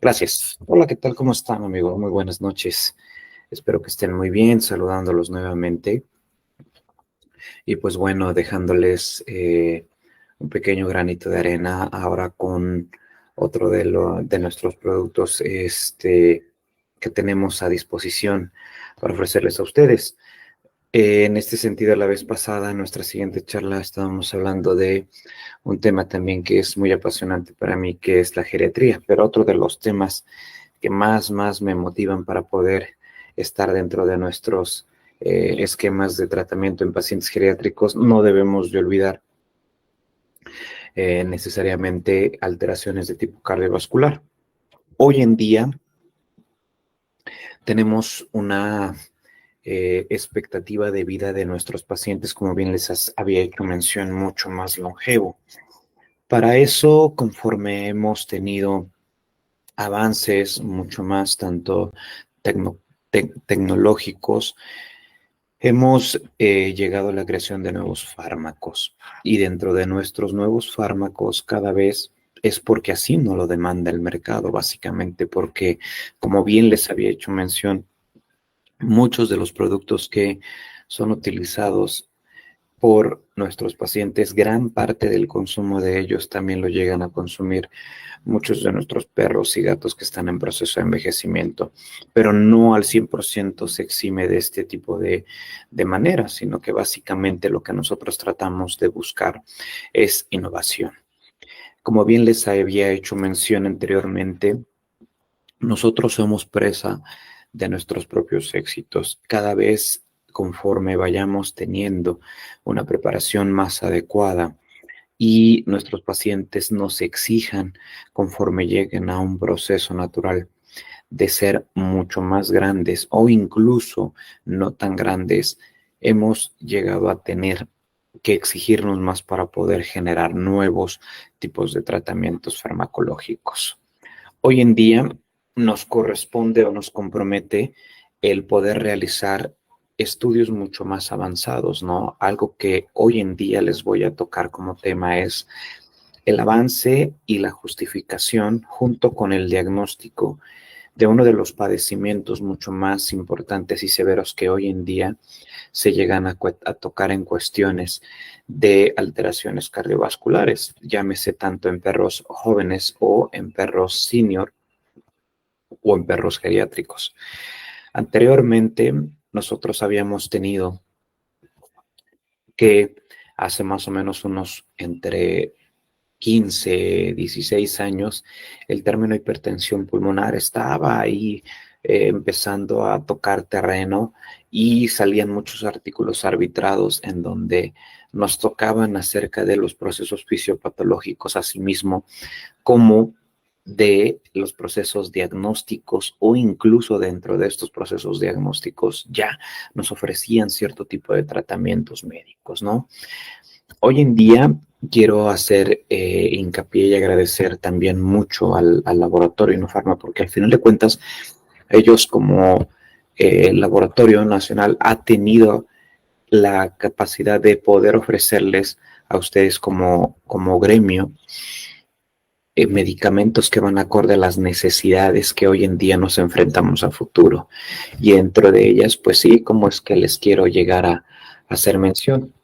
Gracias. Hola, ¿qué tal? ¿Cómo están, amigo? Muy buenas noches. Espero que estén muy bien, saludándolos nuevamente. Y pues bueno, dejándoles un pequeño granito de arena ahora con otro de nuestros productos que tenemos a disposición para ofrecerles a ustedes. En este sentido, la vez pasada, en nuestra siguiente charla, estábamos hablando de un tema también que es muy apasionante para mí, que es la geriatría, pero otro de los temas que más me motivan para poder estar dentro de nuestros esquemas de tratamiento en pacientes geriátricos, no debemos de olvidar necesariamente alteraciones de tipo cardiovascular. Hoy en día tenemos una expectativa de vida de nuestros pacientes, como bien les había hecho mención, mucho más longevo. Para eso, conforme hemos tenido avances mucho más tanto tecnológicos, hemos llegado a la creación de nuevos fármacos y dentro de nuestros nuevos fármacos cada vez es porque así no lo demanda el mercado, básicamente porque, como bien les había hecho mención, muchos de los productos que son utilizados por nuestros pacientes, gran parte del consumo de ellos también lo llegan a consumir muchos de nuestros perros y gatos que están en proceso de envejecimiento, pero no al 100% se exime de este tipo de maneras, sino que básicamente lo que nosotros tratamos de buscar es innovación. Como bien les había hecho mención anteriormente, nosotros somos presa de nuestros propios éxitos. Cada vez conforme vayamos teniendo una preparación más adecuada, y nuestros pacientes nos exijan conforme lleguen a un proceso natural de ser mucho más grandes o incluso no tan grandes, hemos llegado a tener que exigirnos más para poder generar nuevos tipos de tratamientos farmacológicos. Hoy en día nos corresponde o nos compromete el poder realizar estudios mucho más avanzados, ¿no? Algo que hoy en día les voy a tocar como tema es el avance y la justificación junto con el diagnóstico de uno de los padecimientos mucho más importantes y severos que hoy en día se llegan a tocar en cuestiones de alteraciones cardiovasculares, llámese tanto en perros jóvenes o en perros senior o en perros geriátricos. Anteriormente, nosotros habíamos tenido que hace más o menos unos entre 15, 16 años, el término hipertensión pulmonar estaba ahí empezando a tocar terreno y salían muchos artículos arbitrados en donde nos tocaban acerca de los procesos fisiopatológicos, asimismo como de los procesos diagnósticos o incluso dentro de estos procesos diagnósticos ya nos ofrecían cierto tipo de tratamientos médicos, ¿no? Hoy en día quiero hacer hincapié y agradecer también mucho al laboratorio Innofarma porque al final de cuentas ellos como laboratorio nacional ha tenido la capacidad de poder ofrecerles a ustedes como gremio medicamentos que van acorde a las necesidades que hoy en día nos enfrentamos a futuro. Y dentro de ellas, pues sí, como es que les quiero llegar a hacer mención.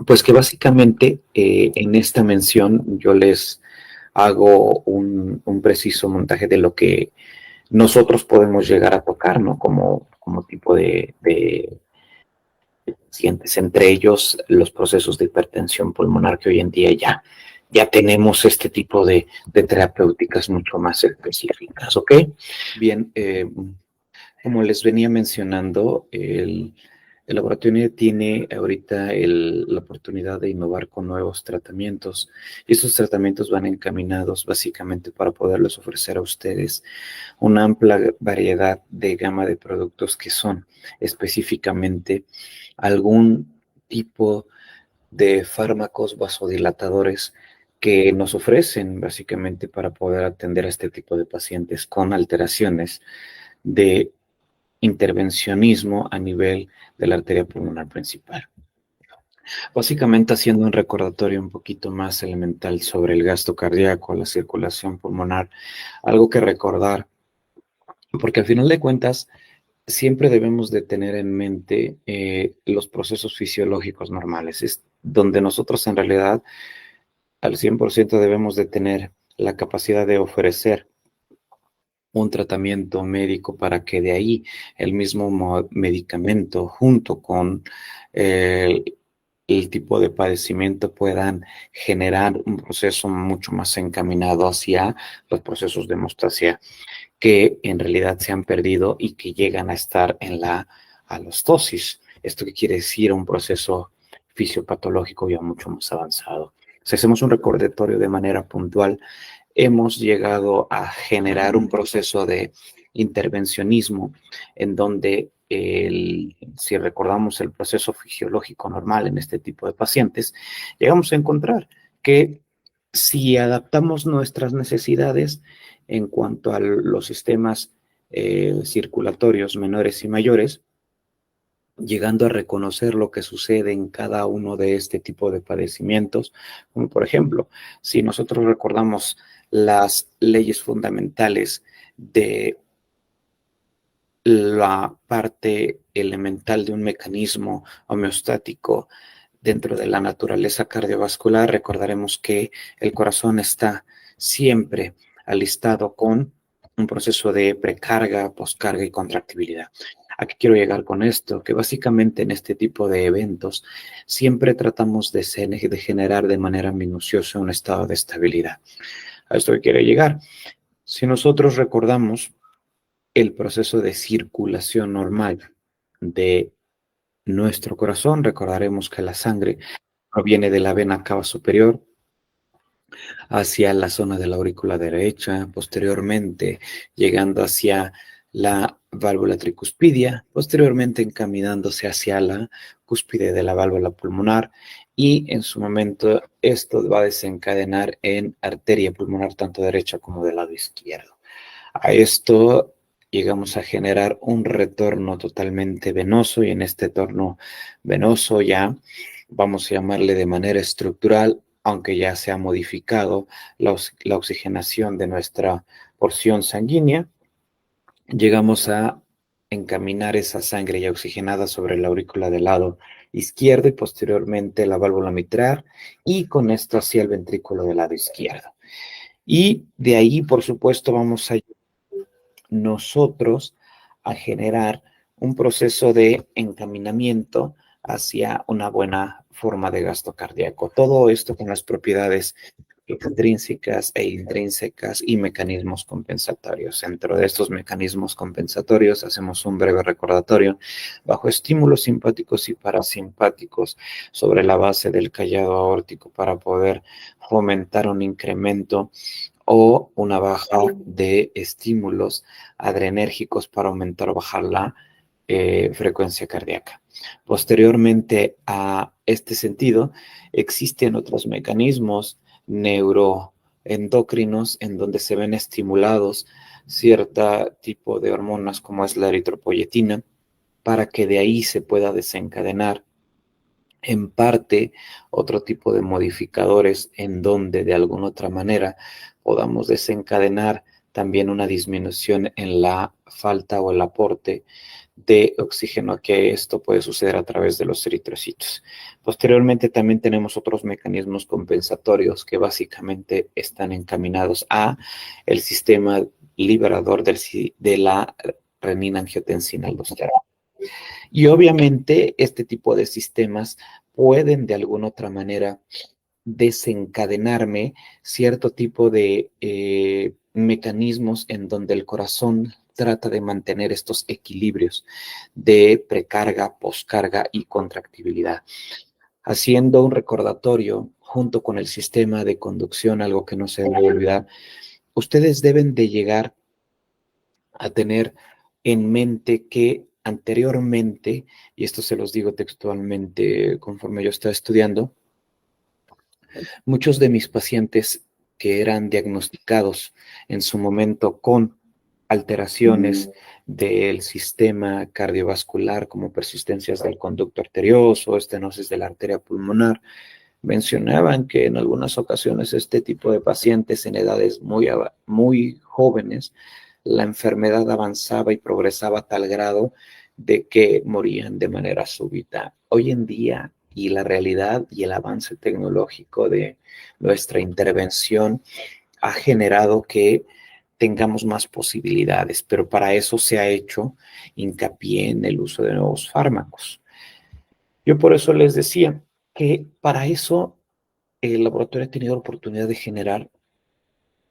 Pues que básicamente en esta mención yo les hago un preciso montaje de lo que nosotros podemos llegar a tocar, ¿no? Como tipo de pacientes, entre ellos los procesos de hipertensión pulmonar que hoy en día ya tenemos este tipo de terapéuticas mucho más específicas, ¿ok? Bien, como les venía mencionando, el laboratorio tiene ahorita la oportunidad de innovar con nuevos tratamientos y estos tratamientos van encaminados básicamente para poderles ofrecer a ustedes una amplia variedad de gama de productos que son específicamente algún tipo de fármacos vasodilatadores que nos ofrecen básicamente para poder atender a este tipo de pacientes con alteraciones de intervencionismo a nivel de la arteria pulmonar principal. Básicamente haciendo un recordatorio un poquito más elemental sobre el gasto cardíaco, la circulación pulmonar, algo que recordar, porque al final de cuentas siempre debemos de tener en mente los procesos fisiológicos normales, es donde nosotros en realidad al 100% debemos de tener la capacidad de ofrecer un tratamiento médico para que de ahí el mismo medicamento junto con eh, el tipo de padecimiento puedan generar un proceso mucho más encaminado hacia los procesos de hemostasia que en realidad se han perdido y que llegan a estar en la alostosis. ¿Esto qué quiere decir? Un proceso fisiopatológico ya mucho más avanzado. Si hacemos un recordatorio de manera puntual, hemos llegado a generar un proceso de intervencionismo en donde si recordamos el proceso fisiológico normal en este tipo de pacientes, llegamos a encontrar que si adaptamos nuestras necesidades en cuanto a los sistemas circulatorios menores y mayores, llegando a reconocer lo que sucede en cada uno de este tipo de padecimientos, como por ejemplo, si nosotros recordamos las leyes fundamentales de la parte elemental de un mecanismo homeostático dentro de la naturaleza cardiovascular, recordaremos que el corazón está siempre alistado con un proceso de precarga, poscarga y contractibilidad. ¿A qué quiero llegar con esto? Que básicamente en este tipo de eventos siempre tratamos de generar de manera minuciosa un estado de estabilidad. A esto que quiero llegar. Si nosotros recordamos el proceso de circulación normal de nuestro corazón, recordaremos que la sangre proviene de la vena cava superior hacia la zona de la aurícula derecha, posteriormente llegando hacia la válvula tricuspidia, posteriormente encaminándose hacia la cúspide de la válvula pulmonar y en su momento esto va a desencadenar en arteria pulmonar tanto derecha como del lado izquierdo. A esto llegamos a generar un retorno totalmente venoso y en este retorno venoso ya vamos a llamarle de manera estructural, aunque ya se ha modificado la oxigenación de nuestra porción sanguínea, llegamos a encaminar esa sangre ya oxigenada sobre la aurícula del lado izquierdo y posteriormente la válvula mitral y con esto hacia el ventrículo del lado izquierdo. Y de ahí, por supuesto, vamos a nosotros a generar un proceso de encaminamiento hacia una buena forma de gasto cardíaco. Todo esto con las propiedades extrínsecas e intrínsecas y mecanismos compensatorios. Dentro de estos mecanismos compensatorios hacemos un breve recordatorio bajo estímulos simpáticos y parasimpáticos sobre la base del callado aórtico para poder fomentar un incremento o una baja de estímulos adrenérgicos para aumentar o bajar la frecuencia cardíaca. Posteriormente a este sentido, existen otros mecanismos neuroendocrinos en donde se ven estimulados cierto tipo de hormonas como es la eritropoyetina para que de ahí se pueda desencadenar en parte otro tipo de modificadores en donde de alguna otra manera podamos desencadenar también una disminución en la falta o el aporte de oxígeno, que esto puede suceder a través de los eritrocitos. Posteriormente también tenemos otros mecanismos compensatorios que básicamente están encaminados a el sistema liberador de la renina-angiotensina aldosterona. Y obviamente este tipo de sistemas pueden de alguna otra manera desencadenarme cierto tipo de mecanismos en donde el corazón trata de mantener estos equilibrios de precarga, poscarga y contractibilidad. Haciendo un recordatorio junto con el sistema de conducción, algo que no se debe olvidar, ustedes deben de llegar a tener en mente que anteriormente, y esto se los digo textualmente conforme yo estaba estudiando, muchos de mis pacientes que eran diagnosticados en su momento con alteraciones del sistema cardiovascular como persistencias del conducto arterioso, estenosis de la arteria pulmonar. Mencionaban que en algunas ocasiones este tipo de pacientes en edades muy jóvenes, la enfermedad avanzaba y progresaba a tal grado de que morían de manera súbita. Hoy en día, y la realidad y el avance tecnológico de nuestra intervención ha generado que tengamos más posibilidades, pero para eso se ha hecho hincapié en el uso de nuevos fármacos. Yo por eso les decía que para eso el laboratorio ha tenido la oportunidad de generar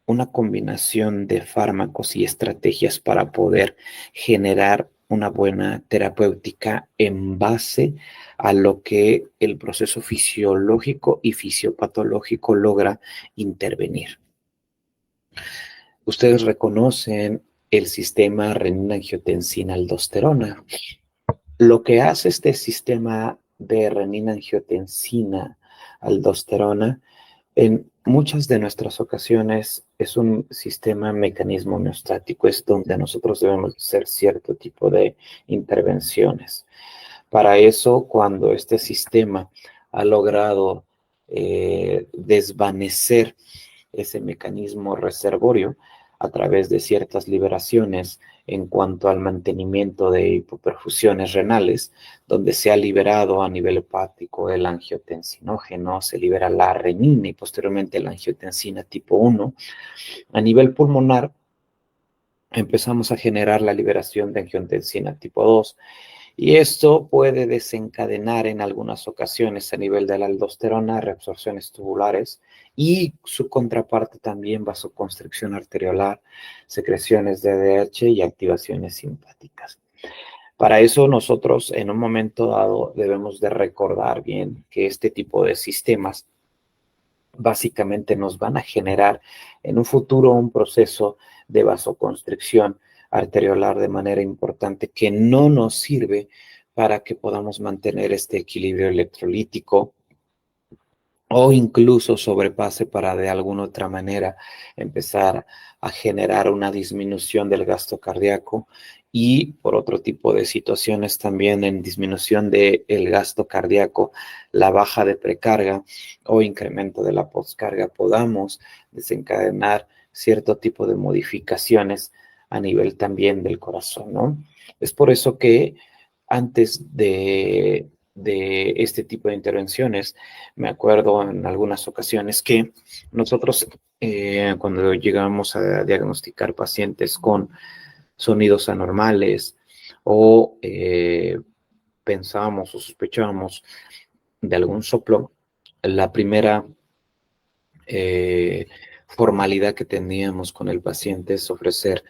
una combinación de fármacos y estrategias para poder generar una buena terapéutica en base a lo que el proceso fisiológico y fisiopatológico logra intervenir. Ustedes reconocen el sistema renina-angiotensina-aldosterona. Lo que hace este sistema de renina-angiotensina-aldosterona en muchas de nuestras ocasiones es un sistema mecanismo homeostático, es donde nosotros debemos hacer cierto tipo de intervenciones. Para eso, cuando este sistema ha logrado desvanecer ese mecanismo reservorio a través de ciertas liberaciones en cuanto al mantenimiento de hipoperfusiones renales, donde se ha liberado a nivel hepático el angiotensinógeno, se libera la renina y posteriormente la angiotensina tipo 1. A nivel pulmonar, empezamos a generar la liberación de angiotensina tipo 2 y esto puede desencadenar en algunas ocasiones a nivel de la aldosterona reabsorciones tubulares y su contraparte también vasoconstricción arteriolar, secreciones de DH y activaciones simpáticas. Para eso nosotros en un momento dado debemos de recordar bien que este tipo de sistemas básicamente nos van a generar en un futuro un proceso de vasoconstricción arteriolar de manera importante que no nos sirve para que podamos mantener este equilibrio electrolítico o incluso sobrepase para de alguna otra manera empezar a generar una disminución del gasto cardíaco y por otro tipo de situaciones también en disminución del gasto cardíaco, la baja de precarga o incremento de la postcarga, podamos desencadenar cierto tipo de modificaciones a nivel también del corazón, ¿no? Es por eso que antes de este tipo de intervenciones, me acuerdo en algunas ocasiones que nosotros cuando llegamos a diagnosticar pacientes con sonidos anormales o pensábamos o sospechábamos de algún soplo, la primera formalidad que teníamos con el paciente es ofrecer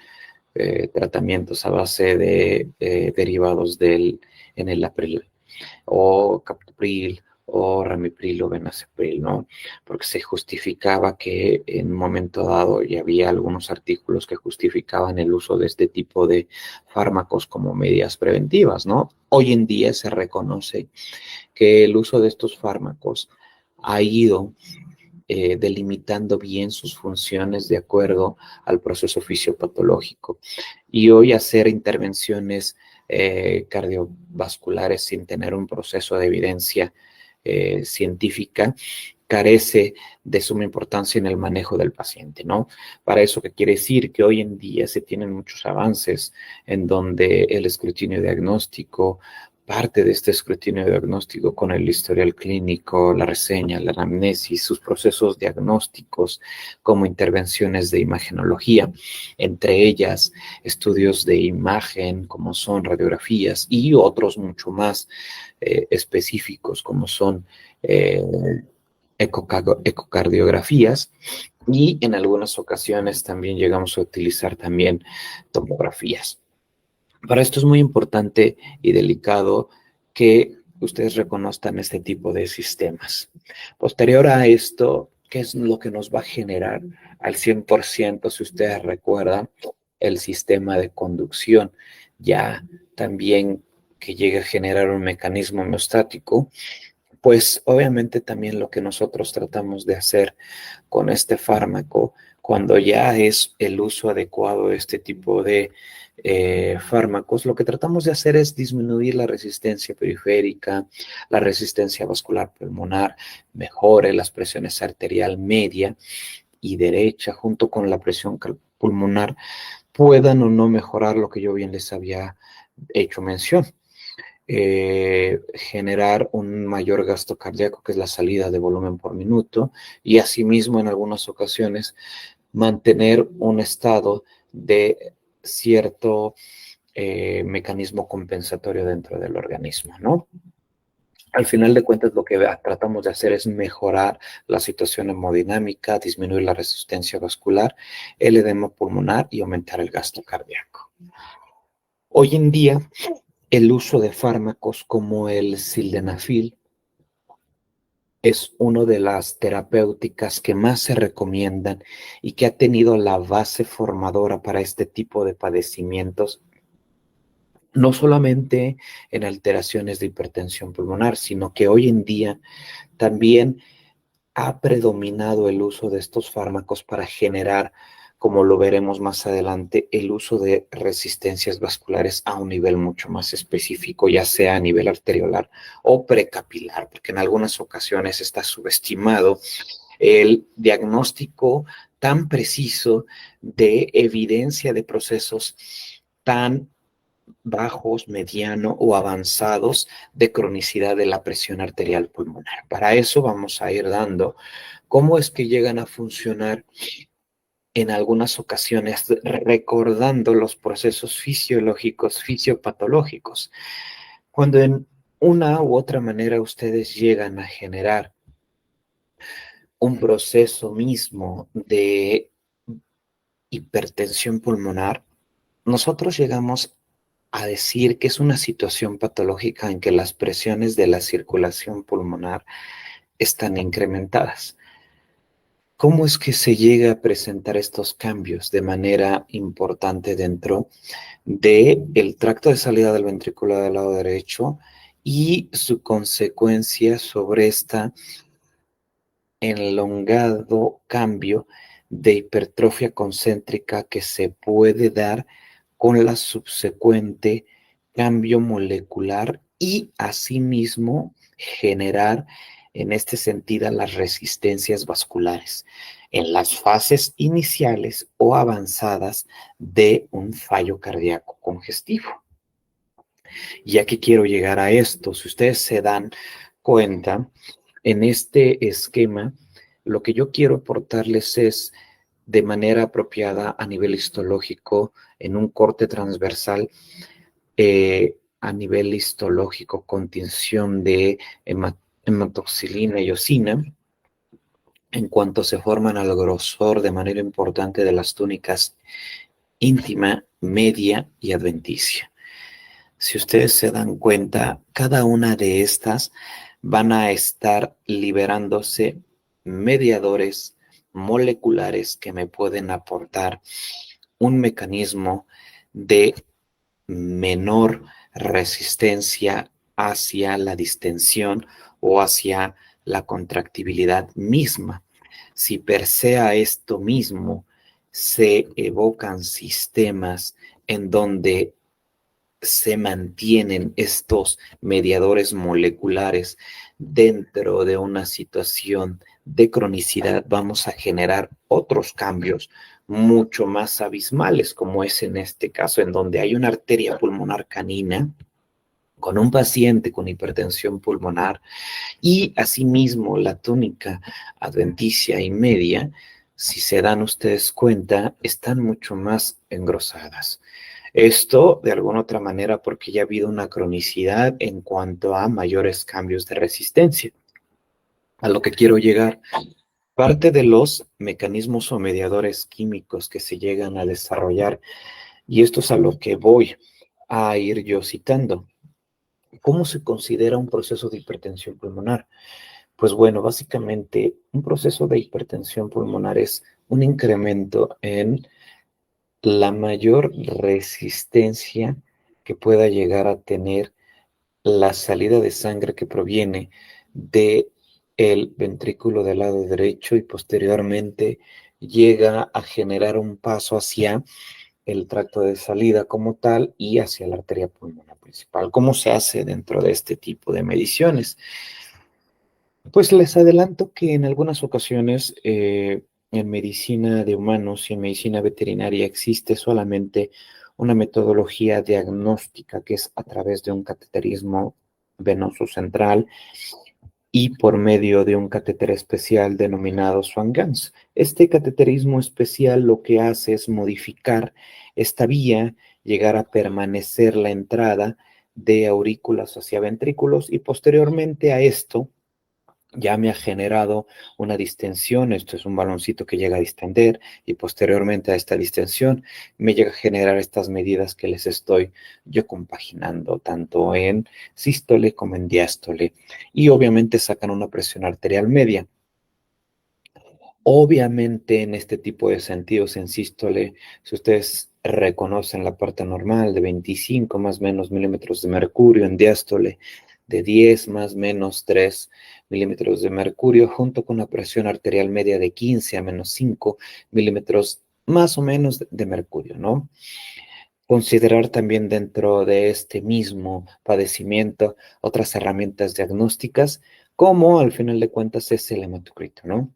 tratamientos a base de derivados del enalapril o captopril o ramipril o benacepril, ¿no? Porque se justificaba que en un momento dado ya había algunos artículos que justificaban el uso de este tipo de fármacos como medidas preventivas, ¿no? Hoy en día se reconoce que el uso de estos fármacos ha ido delimitando bien sus funciones de acuerdo al proceso fisiopatológico. Y hoy hacer intervenciones cardiovasculares sin tener un proceso de evidencia científica carece de suma importancia en el manejo del paciente, ¿no? Para eso, ¿qué quiere decir? Que hoy en día se tienen muchos avances en donde el escrutinio diagnóstico, parte de este escrutinio diagnóstico con el historial clínico, la reseña, la anamnesis, sus procesos diagnósticos como intervenciones de imagenología, entre ellas estudios de imagen como son radiografías y otros mucho más específicos como son ecocardiografías y en algunas ocasiones también llegamos a utilizar también tomografías. Para esto es muy importante y delicado que ustedes reconozcan este tipo de sistemas. Posterior a esto, ¿qué es lo que nos va a generar al 100%, si ustedes recuerdan, el sistema de conducción? Ya también que llegue a generar un mecanismo homeostático, pues obviamente también lo que nosotros tratamos de hacer con este fármaco, Cuando ya es el uso adecuado de este tipo de fármacos, lo que tratamos de hacer es disminuir la resistencia periférica, la resistencia vascular pulmonar, mejore las presiones arterial media y derecha, junto con la presión pulmonar, puedan o no mejorar lo que yo bien les había hecho mención. Generar un mayor gasto cardíaco, que es la salida de volumen por minuto, y asimismo en algunas ocasiones mantener un estado de cierto mecanismo compensatorio dentro del organismo, ¿no? Al final de cuentas, lo que tratamos de hacer es mejorar la situación hemodinámica, disminuir la resistencia vascular, el edema pulmonar y aumentar el gasto cardíaco. Hoy en día, el uso de fármacos como el sildenafil es una de las terapéuticas que más se recomiendan y que ha tenido la base formadora para este tipo de padecimientos, no solamente en alteraciones de hipertensión pulmonar, sino que hoy en día también ha predominado el uso de estos fármacos para generar, como lo veremos más adelante, el uso de resistencias vasculares a un nivel mucho más específico, ya sea a nivel arteriolar o precapilar, porque en algunas ocasiones está subestimado el diagnóstico tan preciso de evidencia de procesos tan bajos, mediano o avanzados de cronicidad de la presión arterial pulmonar. Para eso vamos a ir dando cómo es que llegan a funcionar en algunas ocasiones, recordando los procesos fisiológicos, fisiopatológicos. Cuando en una u otra manera ustedes llegan a generar un proceso mismo de hipertensión pulmonar, nosotros llegamos a decir que es una situación patológica en que las presiones de la circulación pulmonar están incrementadas. ¿Cómo es que se llega a presentar estos cambios de manera importante dentro del tracto de salida del ventrículo del lado derecho y su consecuencia sobre esta elongado cambio de hipertrofia concéntrica que se puede dar con la subsecuente cambio molecular y asimismo generar en este sentido las resistencias vasculares en las fases iniciales o avanzadas de un fallo cardíaco congestivo? Ya que quiero llegar a esto, si ustedes se dan cuenta, en este esquema, lo que yo quiero aportarles es de manera apropiada a nivel histológico, en un corte transversal, a nivel histológico, contención de hematoxilina y eosina, en cuanto se forman al grosor de manera importante de las túnicas íntima, media y adventicia. Si ustedes se dan cuenta, cada una de estas van a estar liberándose mediadores moleculares que me pueden aportar un mecanismo de menor resistencia hacia la distensión o hacia la contractibilidad misma. Si per se a esto mismo se evocan sistemas en donde se mantienen estos mediadores moleculares dentro de una situación de cronicidad, vamos a generar otros cambios mucho más abismales, como es en este caso, en donde hay una arteria pulmonar canina con un paciente con hipertensión pulmonar y asimismo la túnica adventicia y media, si se dan ustedes cuenta, están mucho más engrosadas. Esto, de alguna otra manera, porque ya ha habido una cronicidad en cuanto a mayores cambios de resistencia. A lo que quiero llegar, parte de los mecanismos o mediadores químicos que se llegan a desarrollar, y esto es a lo que voy a ir yo citando. ¿Cómo se considera un proceso de hipertensión pulmonar? Pues bueno, básicamente un proceso de hipertensión pulmonar es un incremento en la mayor resistencia que pueda llegar a tener la salida de sangre que proviene de el ventrículo del lado derecho y posteriormente llega a generar un paso hacia el tracto de salida como tal y hacia la arteria pulmonar principal. ¿Cómo se hace dentro de este tipo de mediciones? Pues les adelanto que en algunas ocasiones en medicina de humanos y en medicina veterinaria existe solamente una metodología diagnóstica que es a través de un cateterismo venoso central y por medio de un catéter especial denominado Swan-Ganz. Este cateterismo especial lo que hace es modificar esta vía, llegar a permanecer la entrada de aurículas hacia ventrículos y posteriormente a esto ya me ha generado una distensión. Esto es un baloncito que llega a distender y posteriormente a esta distensión me llega a generar estas medidas que les estoy yo compaginando, tanto en sístole como en diástole. Y obviamente sacan una presión arterial media. Obviamente en este tipo de sentidos en sístole, si ustedes reconocen la parte normal de 25 más o menos milímetros de mercurio, en diástole de 10 más o menos 3 milímetros de mercurio, junto con una presión arterial media de 15 a menos 5 milímetros más o menos de mercurio, ¿no? Considerar también dentro de este mismo padecimiento otras herramientas diagnósticas, como al final de cuentas es el hematocrito, ¿no?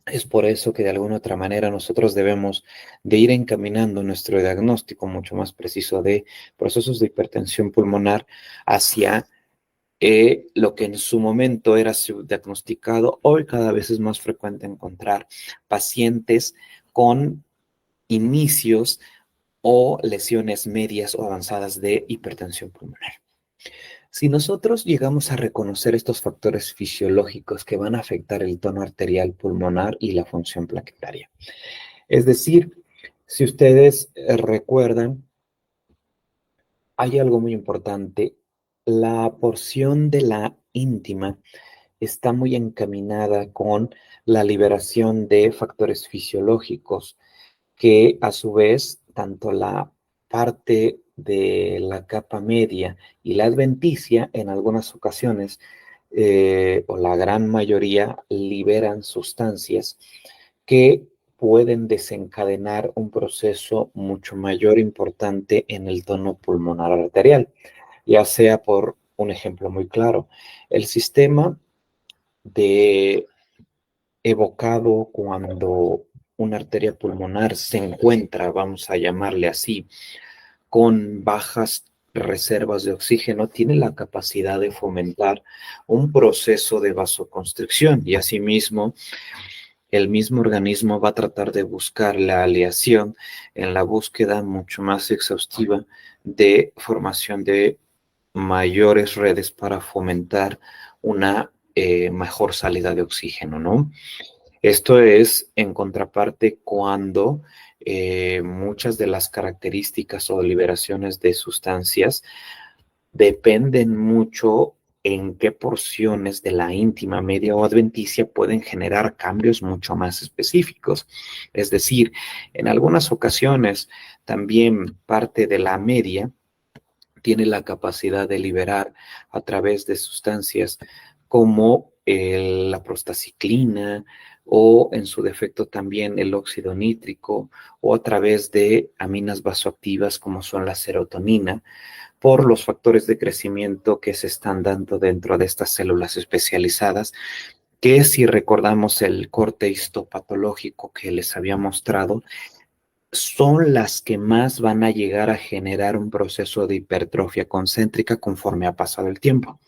Es por eso que de alguna otra manera nosotros debemos de ir encaminando nuestro diagnóstico mucho más preciso de procesos de hipertensión pulmonar hacia lo que en su momento era subdiagnosticado. Hoy cada vez es más frecuente encontrar pacientes con inicios o lesiones medias o avanzadas de hipertensión pulmonar. Si nosotros llegamos a reconocer estos factores fisiológicos que van a afectar el tono arterial pulmonar y la función plaquetaria, es decir, si ustedes recuerdan, hay algo muy importante. La porción de la íntima está muy encaminada con la liberación de factores fisiológicos que a su vez tanto la parte de la capa media y la adventicia en algunas ocasiones o la gran mayoría liberan sustancias que pueden desencadenar un proceso mucho mayor importante en el tono pulmonar arterial, ya sea por un ejemplo muy claro, el sistema de evocado cuando una arteria pulmonar se encuentra, vamos a llamarle así, con bajas reservas de oxígeno, tiene la capacidad de fomentar un proceso de vasoconstricción y asimismo el mismo organismo va a tratar de buscar la aleación en la búsqueda mucho más exhaustiva de formación de mayores redes para fomentar una mejor salida de oxígeno, ¿no? Esto es en contraparte cuando muchas de las características o liberaciones de sustancias dependen mucho en qué porciones de la íntima, media o adventicia pueden generar cambios mucho más específicos. Es decir, en algunas ocasiones también parte de la media tiene la capacidad de liberar a través de sustancias como la prostaciclina o en su defecto también el óxido nítrico o a través de aminas vasoactivas como son la serotonina por los factores de crecimiento que se están dando dentro de estas células especializadas, que si recordamos el corte histopatológico que les había mostrado, son las que más van a llegar a generar un proceso de hipertrofia concéntrica conforme ha pasado el tiempo.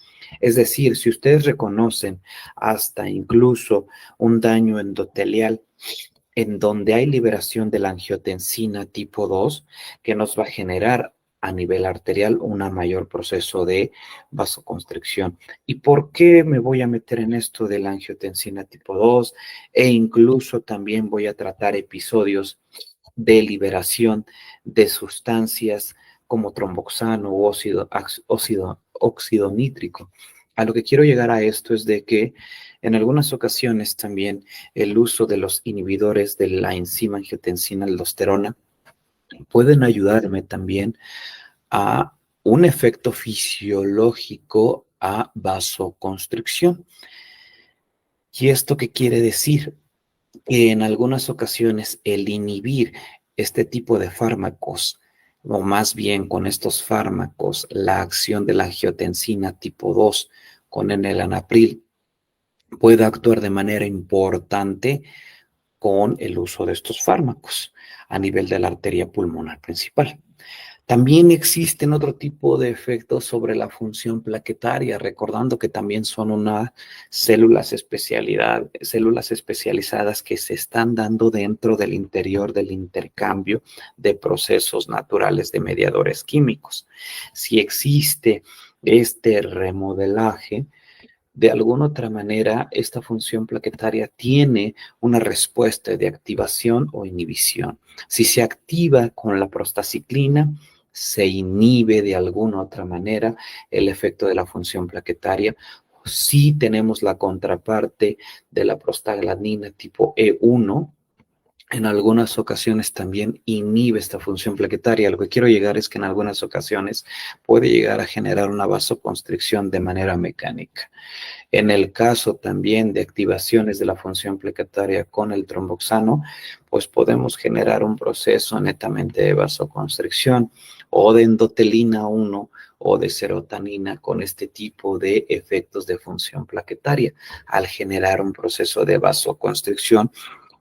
Es decir, si ustedes reconocen hasta incluso un daño endotelial en donde hay liberación de la angiotensina tipo 2, que nos va a generar a nivel arterial un mayor proceso de vasoconstricción. ¿Y por qué me voy a meter en esto de la angiotensina tipo 2? E incluso también voy a tratar episodios de liberación de sustancias como tromboxano o óxido nítrico. A lo que quiero llegar a esto es de que en algunas ocasiones también el uso de los inhibidores de la enzima angiotensina-aldosterona pueden ayudarme también a un efecto fisiológico a vasoconstricción. ¿Y esto qué quiere decir? que en algunas ocasiones el inhibir este tipo de fármacos, o más bien con estos fármacos, la acción de la angiotensina tipo 2 con enelanapril puede actuar de manera importante con el uso de estos fármacos a nivel de la arteria pulmonar principal. También existen otro tipo de efectos sobre la función plaquetaria, recordando que también son unas células especializadas que se están dando dentro del interior del intercambio de procesos naturales de mediadores químicos. Si existe este remodelaje, de alguna otra manera, esta función plaquetaria tiene una respuesta de activación o inhibición. Si se activa con la prostaciclina, se inhibe de alguna otra manera el efecto de la función plaquetaria. Si tenemos la contraparte de la prostaglandina tipo E1, en algunas ocasiones también inhibe esta función plaquetaria. Lo que quiero llegar es que en algunas ocasiones puede llegar a generar una vasoconstricción de manera mecánica. En el caso también de activaciones de la función plaquetaria con el tromboxano, pues podemos generar un proceso netamente de vasoconstricción o de endotelina 1 o de serotonina con este tipo de efectos de función plaquetaria al generar un proceso de vasoconstricción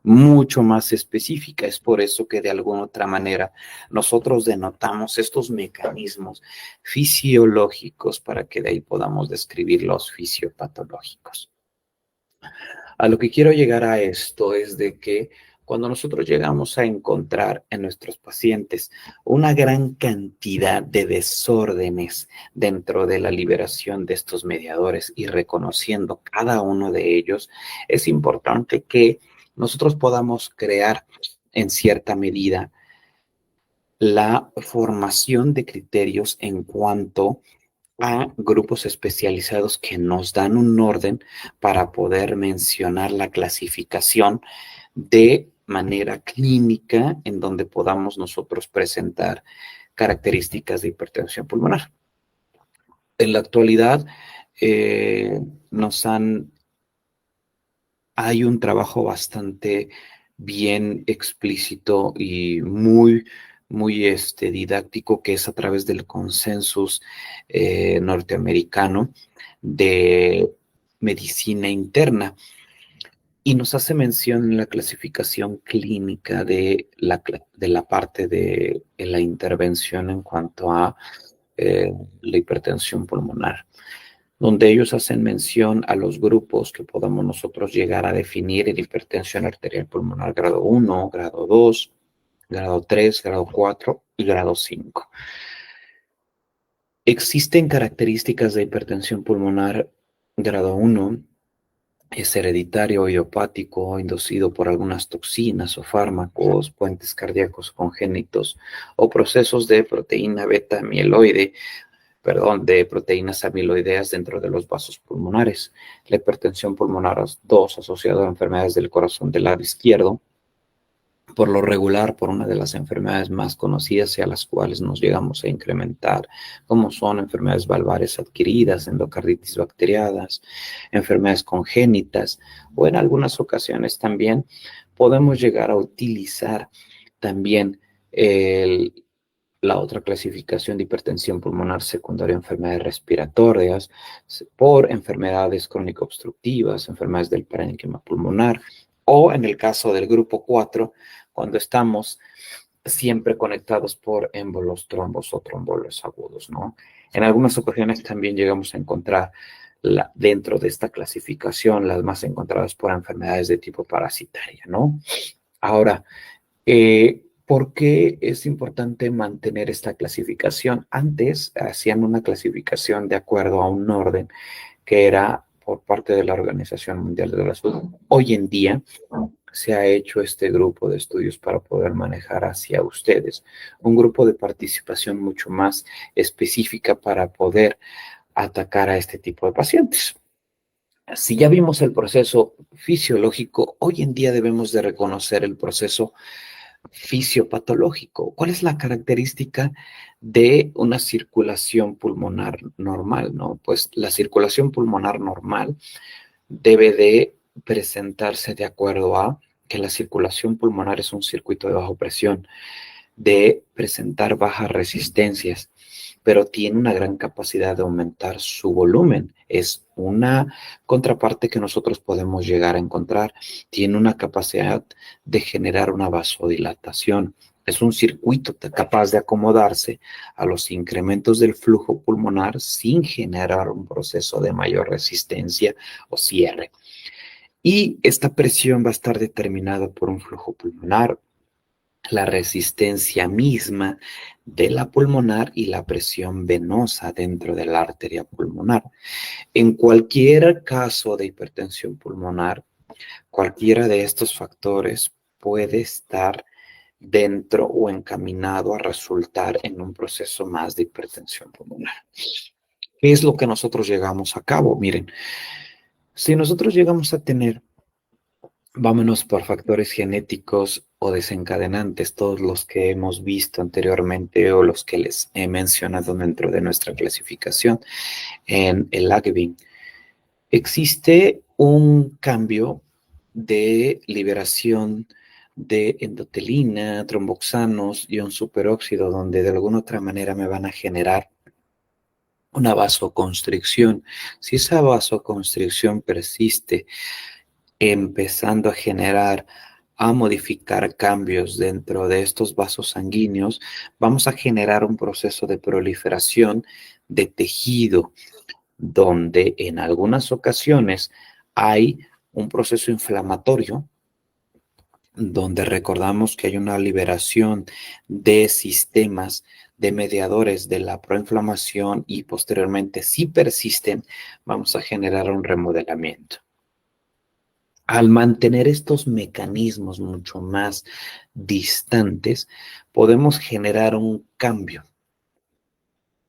mucho más específica. Es por eso que de alguna otra manera nosotros denotamos estos mecanismos fisiológicos para que de ahí podamos describir los fisiopatológicos. A lo que quiero llegar a esto es de que cuando nosotros llegamos a encontrar en nuestros pacientes una gran cantidad de desórdenes dentro de la liberación de estos mediadores y reconociendo cada uno de ellos, es importante que nosotros podamos crear en cierta medida la formación de criterios en cuanto a grupos especializados que nos dan un orden para poder mencionar la clasificación de manera clínica en donde podamos nosotros presentar características de hipertensión pulmonar. En la actualidad eh, nos han hay un trabajo bastante bien explícito y muy didáctico que es a través del consensus norteamericano de medicina interna y nos hace mención en la clasificación clínica de la parte de la intervención en cuanto a la hipertensión pulmonar, donde ellos hacen mención a los grupos que podamos nosotros llegar a definir en hipertensión arterial pulmonar grado 1, grado 2, grado 3, grado 4 y grado 5. Existen características de hipertensión pulmonar grado 1, es hereditario o idiopático, inducido por algunas toxinas o fármacos, puentes cardíacos congénitos o procesos de proteína beta amiloide, de proteínas amiloideas dentro de los vasos pulmonares. La hipertensión pulmonar 2 asociada a enfermedades del corazón del lado izquierdo, por lo regular por una de las enfermedades más conocidas y a las cuales nos llegamos a incrementar, como son enfermedades valvares adquiridas, endocarditis bacterianas, enfermedades congénitas, o en algunas ocasiones también podemos llegar a utilizar también la otra clasificación de hipertensión pulmonar secundaria, enfermedades respiratorias, por enfermedades crónico-obstructivas, enfermedades del parénquima pulmonar, o en el caso del grupo 4, cuando estamos siempre conectados por émbolos, trombos o tromboles agudos, ¿no? En algunas ocasiones también llegamos a encontrar dentro de esta clasificación las más encontradas por enfermedades de tipo parasitaria, ¿no? Ahora, ¿por qué es importante mantener esta clasificación? Antes hacían una clasificación de acuerdo a un orden que era por parte de la Organización Mundial de la Salud. Hoy en día se ha hecho este grupo de estudios para poder manejar hacia ustedes un grupo de participación mucho más específica para poder atacar a este tipo de pacientes. Si ya vimos el proceso fisiológico, hoy en día debemos de reconocer el proceso fisiopatológico. ¿Cuál es la característica de una circulación pulmonar normal, no? Pues la circulación pulmonar normal debe de presentarse de acuerdo a que la circulación pulmonar es un circuito de baja presión, de presentar bajas resistencias, pero tiene una gran capacidad de aumentar su volumen. Es una contraparte que nosotros podemos llegar a encontrar. Tiene una capacidad de generar una vasodilatación. Es un circuito capaz de acomodarse a los incrementos del flujo pulmonar sin generar un proceso de mayor resistencia o cierre. Y esta presión va a estar determinada por un flujo pulmonar, la resistencia misma de la pulmonar y la presión venosa dentro de la arteria pulmonar. En cualquier caso de hipertensión pulmonar, cualquiera de estos factores puede estar dentro o encaminado a resultar en un proceso más de hipertensión pulmonar. ¿Qué es lo que nosotros llegamos a cabo? Miren, si nosotros llegamos a tener, vámonos por factores genéticos o desencadenantes, todos los que hemos visto anteriormente o los que les he mencionado dentro de nuestra clasificación en el AGBIN. Existe un cambio de liberación de endotelina, tromboxanos y un superóxido, donde de alguna otra manera me van a generar una vasoconstricción. Si esa vasoconstricción persiste, empezando a modificar cambios dentro de estos vasos sanguíneos, vamos a generar un proceso de proliferación de tejido, donde en algunas ocasiones hay un proceso inflamatorio, donde recordamos que hay una liberación de sistemas de mediadores de la proinflamación y posteriormente, si persisten, vamos a generar un remodelamiento. Al mantener estos mecanismos mucho más distantes, podemos generar un cambio.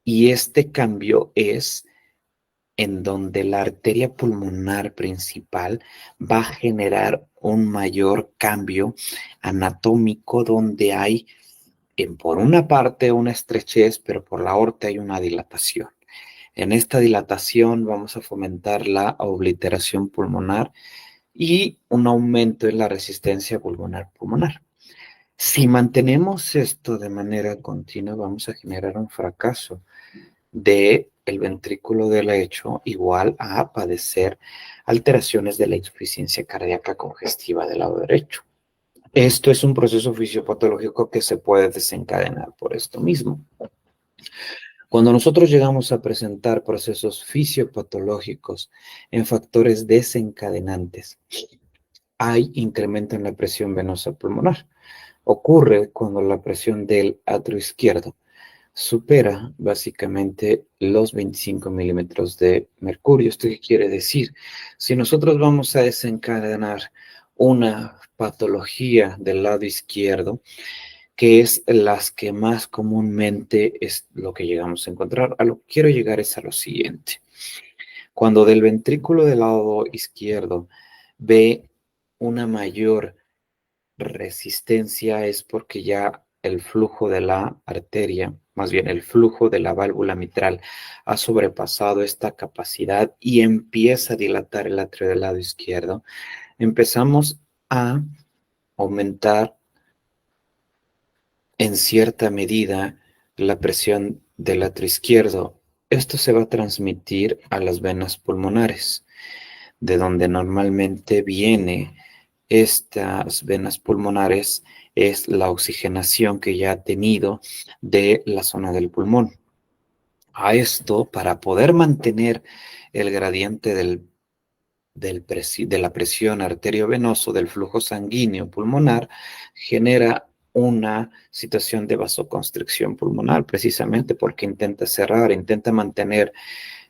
Y este cambio es en donde la arteria pulmonar principal va a generar un mayor cambio anatómico, donde hay, por una parte, una estrechez, pero por la aorta hay una dilatación. En esta dilatación vamos a fomentar la obliteración pulmonar y un aumento en la resistencia pulmonar. Si mantenemos esto de manera continua, vamos a generar un fracaso del ventrículo derecho, igual a padecer alteraciones de la insuficiencia cardíaca congestiva del lado derecho. Esto es un proceso fisiopatológico que se puede desencadenar por esto mismo. Cuando nosotros llegamos a presentar procesos fisiopatológicos en factores desencadenantes, hay incremento en la presión venosa pulmonar. Ocurre cuando la presión del atrio izquierdo supera básicamente los 25 milímetros de mercurio. ¿Esto qué quiere decir? Si nosotros vamos a desencadenar una patología del lado izquierdo, que es las que más comúnmente es lo que llegamos a encontrar, a lo que quiero llegar es a lo siguiente. Cuando del ventrículo del lado izquierdo ve una mayor resistencia, es porque ya el flujo de la arteria, más bien el flujo de la válvula mitral, ha sobrepasado esta capacidad y empieza a dilatar el atrio del lado izquierdo. Empezamos a aumentar en cierta medida la presión del atrio izquierdo. Esto se va a transmitir a las venas pulmonares, de donde normalmente viene estas venas pulmonares, es la oxigenación que ya ha tenido de la zona del pulmón. A esto, para poder mantener el gradiente de la presión arteriovenoso del flujo sanguíneo pulmonar, genera una situación de vasoconstricción pulmonar, precisamente porque intenta cerrar, intenta mantener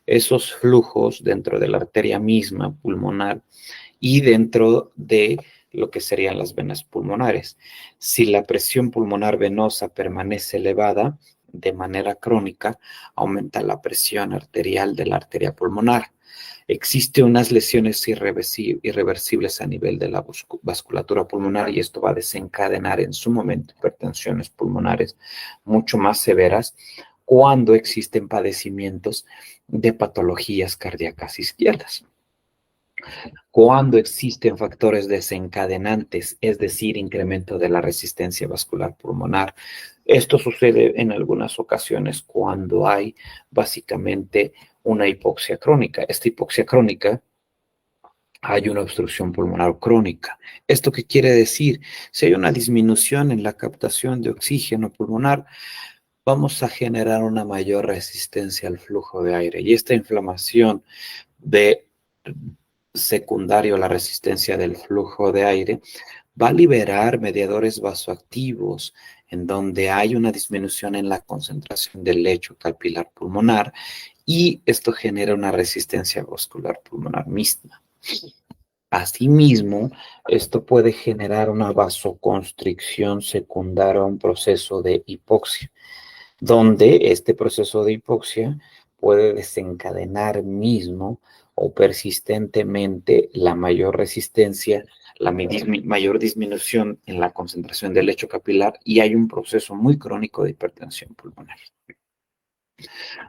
esos flujos dentro de la arteria misma pulmonar y dentro de lo que serían las venas pulmonares. Si la presión pulmonar venosa permanece elevada de manera crónica, aumenta la presión arterial de la arteria pulmonar. Existen unas lesiones irreversibles a nivel de la vasculatura pulmonar y esto va a desencadenar en su momento hipertensiones pulmonares mucho más severas cuando existen padecimientos de patologías cardíacas izquierdas. Cuando existen factores desencadenantes, es decir, incremento de la resistencia vascular pulmonar. Esto sucede en algunas ocasiones cuando hay básicamente una hipoxia crónica. Esta hipoxia crónica, hay una obstrucción pulmonar crónica. ¿Esto qué quiere decir? Si hay una disminución en la captación de oxígeno pulmonar, vamos a generar una mayor resistencia al flujo de aire. Y esta inflamación de secundario a la resistencia del flujo de aire va a liberar mediadores vasoactivos en donde hay una disminución en la concentración del lecho capilar pulmonar y esto genera una resistencia vascular pulmonar misma. Asimismo, esto puede generar una vasoconstricción secundaria a un proceso de hipoxia, donde este proceso de hipoxia puede desencadenar mismo o persistentemente la mayor resistencia, la mayor disminución en la concentración del lecho capilar y hay un proceso muy crónico de hipertensión pulmonar.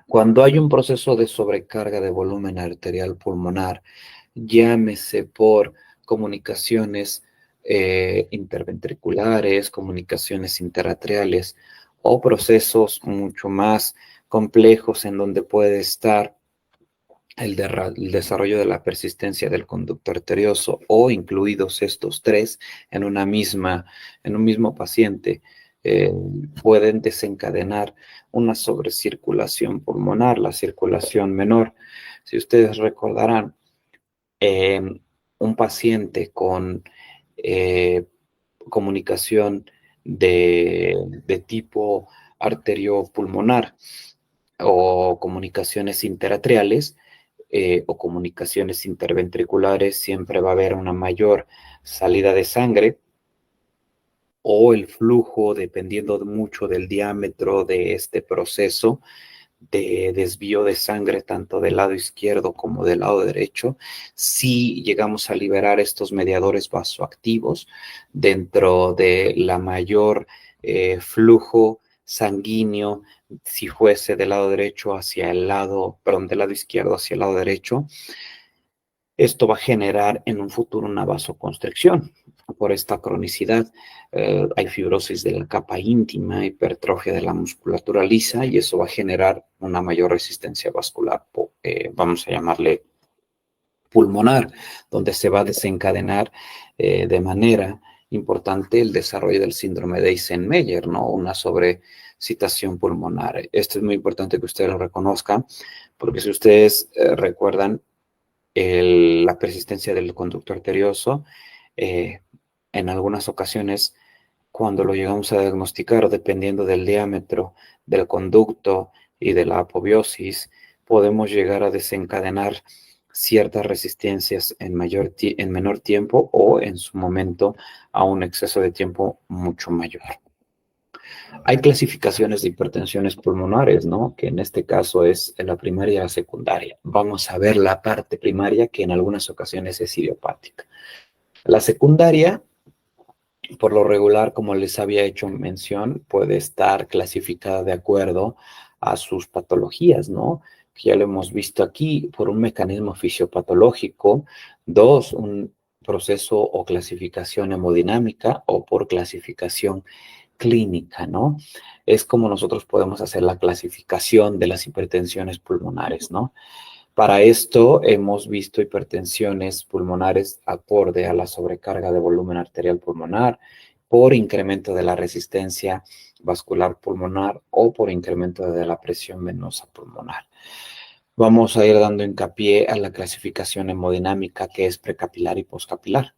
Cuando hay un proceso de sobrecarga de volumen arterial pulmonar, llámese por comunicaciones interventriculares, comunicaciones interatriales o procesos mucho más complejos en donde puede estar el desarrollo de la persistencia del conducto arterioso o incluidos estos tres en en un mismo paciente, eh, pueden desencadenar una sobrecirculación pulmonar, la circulación menor. Si ustedes recordarán, eh, un paciente con eh, comunicación de tipo arteriopulmonar o comunicaciones interatriales o comunicaciones interventriculares, siempre va a haber una mayor salida de sangre o el flujo, dependiendo mucho del diámetro de este proceso de desvío de sangre, tanto del lado izquierdo como del lado derecho, si llegamos a liberar estos mediadores vasoactivos dentro de la mayor flujo sanguíneo, si fuese del lado derecho hacia el lado, perdón, del lado izquierdo hacia el lado derecho, esto va a generar en un futuro una vasoconstricción por esta cronicidad. Hay fibrosis de la capa íntima, hipertrofia de la musculatura lisa y eso va a generar una mayor resistencia vascular, vamos a llamarle pulmonar, donde se va a desencadenar de manera importante el desarrollo del síndrome de Eisenmenger, ¿no? Una sobrecitación pulmonar. Esto es muy importante que ustedes lo reconozcan, porque si ustedes recuerdan, la persistencia del conducto arterioso, eh, en algunas ocasiones, cuando lo llegamos a diagnosticar, o dependiendo del diámetro del conducto y de la apobiosis, podemos llegar a desencadenar ciertas resistencias en menor tiempo o en su momento a un exceso de tiempo mucho mayor. Hay clasificaciones de hipertensiones pulmonares, ¿no? Que en este caso es la primaria y la secundaria. Vamos a ver la parte primaria que en algunas ocasiones es idiopática. La secundaria, por lo regular, como les había hecho mención, puede estar clasificada de acuerdo a sus patologías, ¿no? Que ya lo hemos visto aquí por un mecanismo fisiopatológico, dos, un proceso o clasificación hemodinámica o por clasificación clínica, ¿no? Es como nosotros podemos hacer la clasificación de las hipertensiones pulmonares, ¿no? Para esto hemos visto hipertensiones pulmonares acorde a la sobrecarga de volumen arterial pulmonar, por incremento de la resistencia vascular pulmonar o por incremento de la presión venosa pulmonar. Vamos a ir dando hincapié a la clasificación hemodinámica que es precapilar y poscapilar.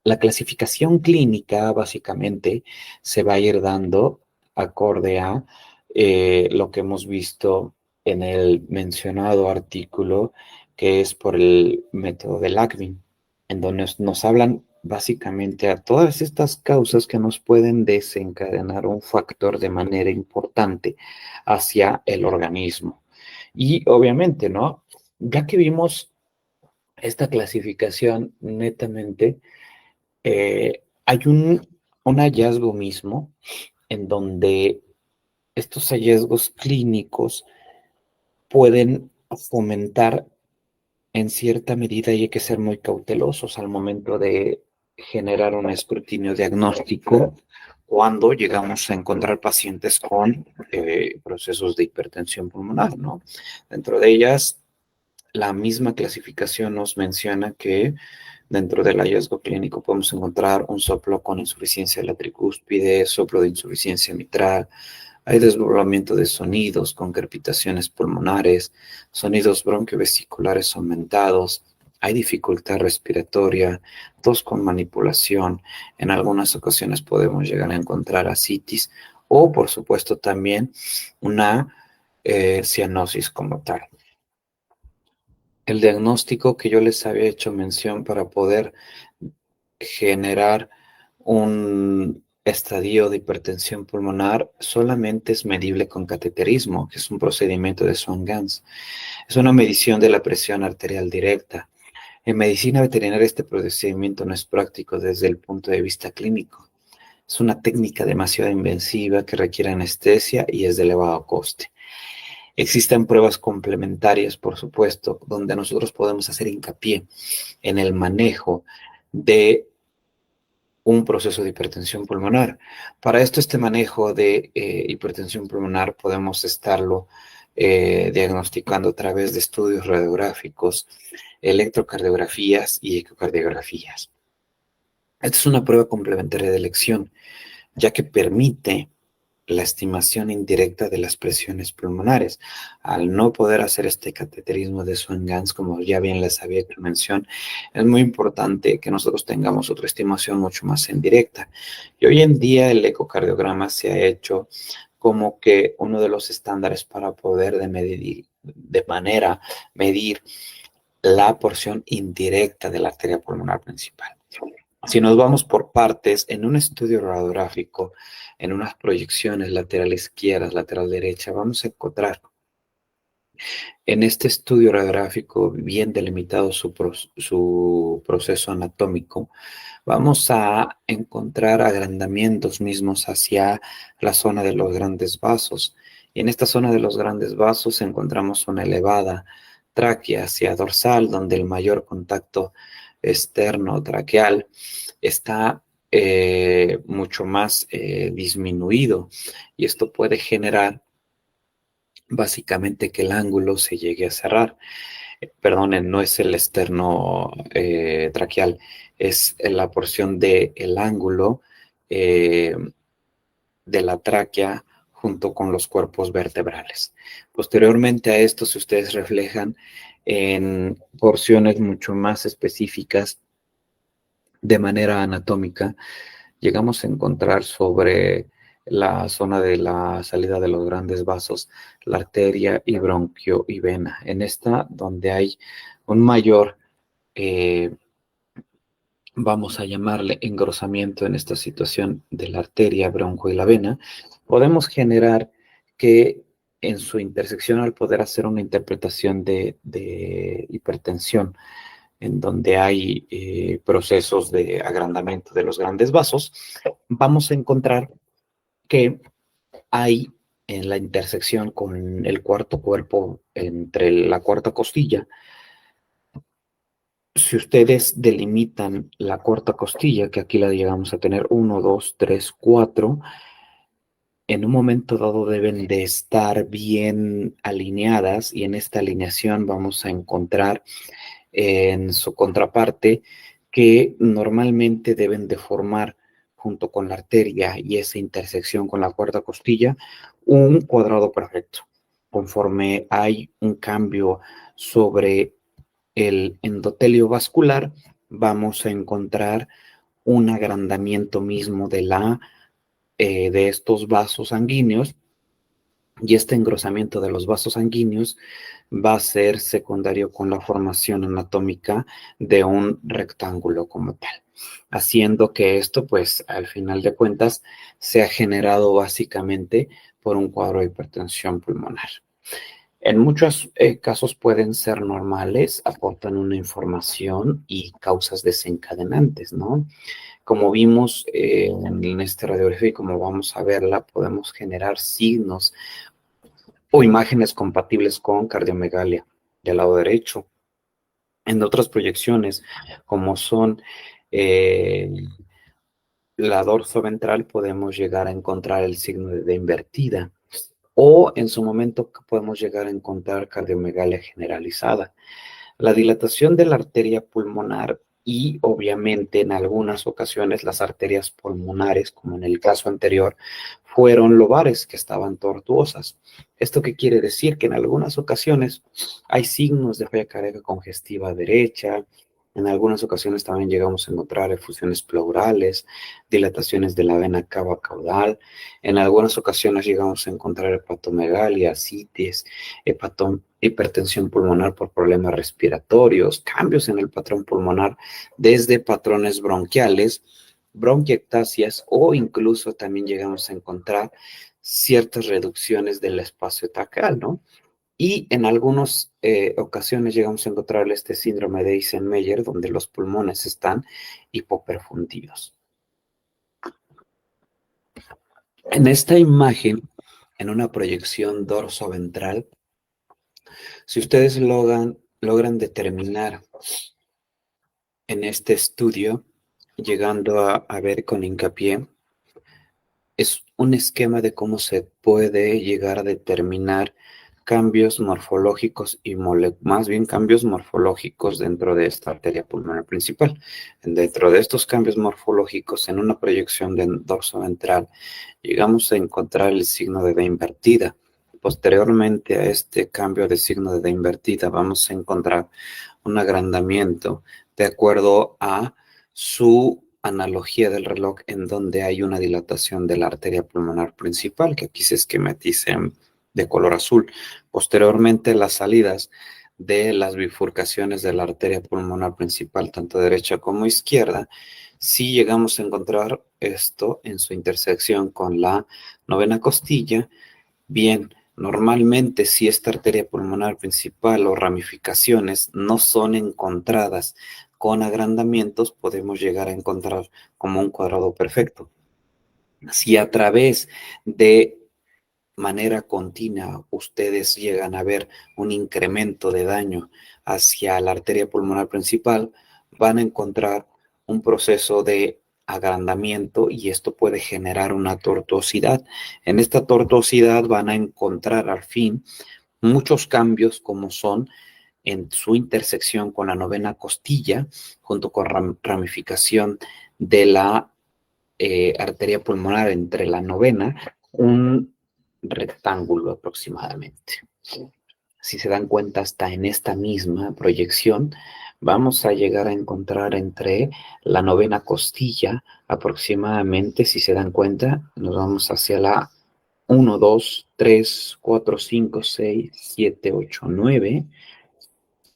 La clasificación clínica básicamente se va a ir dando acorde a lo que hemos visto en el mencionado artículo, que es por el método de Lacmin, en donde nos hablan básicamente a todas estas causas que nos pueden desencadenar un factor de manera importante hacia el organismo. Y obviamente, ¿no? Ya que vimos esta clasificación netamente, hay un hallazgo mismo en donde estos hallazgos clínicos pueden fomentar En cierta medida hay que ser muy cautelosos al momento de generar un escrutinio diagnóstico cuando llegamos a encontrar pacientes con procesos de hipertensión pulmonar, ¿no? Dentro de ellas, la misma clasificación nos menciona que dentro del hallazgo clínico podemos encontrar un soplo con insuficiencia de la tricúspide, soplo de insuficiencia mitral, hay desdoblamiento de sonidos con crepitaciones pulmonares, sonidos bronquiovesiculares aumentados, hay dificultad respiratoria, tos con manipulación. En algunas ocasiones podemos llegar a encontrar ascitis o, por supuesto, también una cianosis como tal. El diagnóstico que yo les había hecho mención para poder generar un estadio de hipertensión pulmonar solamente es medible con cateterismo, que es un procedimiento de Swan-Ganz. Es una medición de la presión arterial directa. En medicina veterinaria este procedimiento no es práctico desde el punto de vista clínico. Es una técnica demasiado invasiva que requiere anestesia y es de elevado coste. Existen pruebas complementarias, por supuesto, donde nosotros podemos hacer hincapié en el manejo de un proceso de hipertensión pulmonar. Para esto, este manejo de hipertensión pulmonar podemos estarlo diagnosticando a través de estudios radiográficos, electrocardiografías y ecocardiografías. Esta es una prueba complementaria de elección, ya que permite la estimación indirecta de las presiones pulmonares. Al no poder hacer este cateterismo de Swan-Ganz, como ya bien les había hecho mención, es muy importante que nosotros tengamos otra estimación mucho más indirecta. Y hoy en día el ecocardiograma se ha hecho como que uno de los estándares para poder medir la porción indirecta de la arteria pulmonar principal. Si nos vamos por partes, en un estudio radiográfico, en unas proyecciones lateral izquierda, lateral derecha, vamos a encontrar en este estudio radiográfico bien delimitado su proceso anatómico, vamos a encontrar agrandamientos mismos hacia la zona de los grandes vasos. Y en esta zona de los grandes vasos encontramos una elevada tráquea hacia dorsal, donde el mayor contacto externo traqueal está mucho más disminuido. Y esto puede generar básicamente que el ángulo se llegue a cerrar. Perdonen, no es el externo traqueal, es la porción del ángulo eh, de la tráquea junto con los cuerpos vertebrales. Posteriormente a esto, si ustedes reflejan en porciones mucho más específicas de manera anatómica, llegamos a encontrar sobre la zona de la salida de los grandes vasos, la arteria y bronquio y vena. En esta, donde hay un mayor, vamos a llamarle engrosamiento en esta situación de la arteria, bronco y la vena, podemos generar que en su intersección, al poder hacer una interpretación de hipertensión, en donde hay procesos de agrandamiento de los grandes vasos, vamos a encontrar que hay en la intersección con el cuarto cuerpo, entre la cuarta costilla, si ustedes delimitan la cuarta costilla, que aquí la llegamos a tener 1, 2, 3, 4, en un momento dado deben de estar bien alineadas y en esta alineación vamos a encontrar en su contraparte que normalmente deben de formar junto con la arteria y esa intersección con la cuarta costilla un cuadrado perfecto. Conforme hay un cambio sobre el endotelio vascular, vamos a encontrar un agrandamiento mismo de estos vasos sanguíneos y este engrosamiento de los vasos sanguíneos va a ser secundario con la formación anatómica de un rectángulo como tal, haciendo que esto, pues, al final de cuentas, sea generado básicamente por un cuadro de hipertensión pulmonar. En muchos casos pueden ser normales, aportan una información y causas desencadenantes, ¿no? Como vimos en esta radiografía y como vamos a verla, podemos generar signos o imágenes compatibles con cardiomegalia del lado derecho, En otras proyecciones, como son eh, la dorsoventral, podemos llegar a encontrar el signo de D invertida, o en su momento podemos llegar a encontrar cardiomegalia generalizada. La dilatación de la arteria pulmonar y obviamente en algunas ocasiones las arterias pulmonares, como en el caso anterior, fueron lobares que estaban tortuosas. ¿Esto qué quiere decir? Que en algunas ocasiones hay signos de falla cardíaca congestiva derecha, en algunas ocasiones también llegamos a encontrar efusiones pleurales, dilataciones de la vena cava caudal, en algunas ocasiones llegamos a encontrar hepatomegalia, citis, hipertensión pulmonar por problemas respiratorios, cambios en el patrón pulmonar desde patrones bronquiales, bronquiectasias o incluso también llegamos a encontrar ciertas reducciones del espacio traqueal, ¿no? Y en algunas ocasiones llegamos a encontrar este síndrome de Eisenmenger donde los pulmones están hipoperfundidos. En esta imagen, en una proyección dorsoventral, si ustedes logran determinar en este estudio, llegando a ver con hincapié, es un esquema de cómo se puede llegar a determinar cambios morfológicos y más bien cambios morfológicos dentro de esta arteria pulmonar principal. Dentro de estos cambios morfológicos, en una proyección de dorso ventral, llegamos a encontrar el signo de D invertida. Posteriormente a este cambio de signo de D invertida, vamos a encontrar un agrandamiento de acuerdo a su analogía del reloj en donde hay una dilatación de la arteria pulmonar principal, que aquí se esquematiza de color azul. Posteriormente, las salidas de las bifurcaciones de la arteria pulmonar principal, tanto derecha como izquierda, si llegamos a encontrar esto en su intersección con la novena costilla, bien, normalmente si esta arteria pulmonar principal o ramificaciones no son encontradas con agrandamientos, podemos llegar a encontrar como un cuadrado perfecto. Si a través de manera continua ustedes llegan a ver un incremento de daño hacia la arteria pulmonar principal, van a encontrar un proceso de agrandamiento y esto puede generar una tortuosidad. En esta tortuosidad van a encontrar al fin muchos cambios como son en su intersección con la novena costilla, junto con ramificación de la arteria pulmonar entre la novena, un rectángulo aproximadamente. Si se dan cuenta, hasta en esta misma proyección, vamos a llegar a encontrar entre la novena costilla, aproximadamente, si se dan cuenta, nos vamos hacia la 1, 2, 3, 4, 5, 6, 7, 8, 9.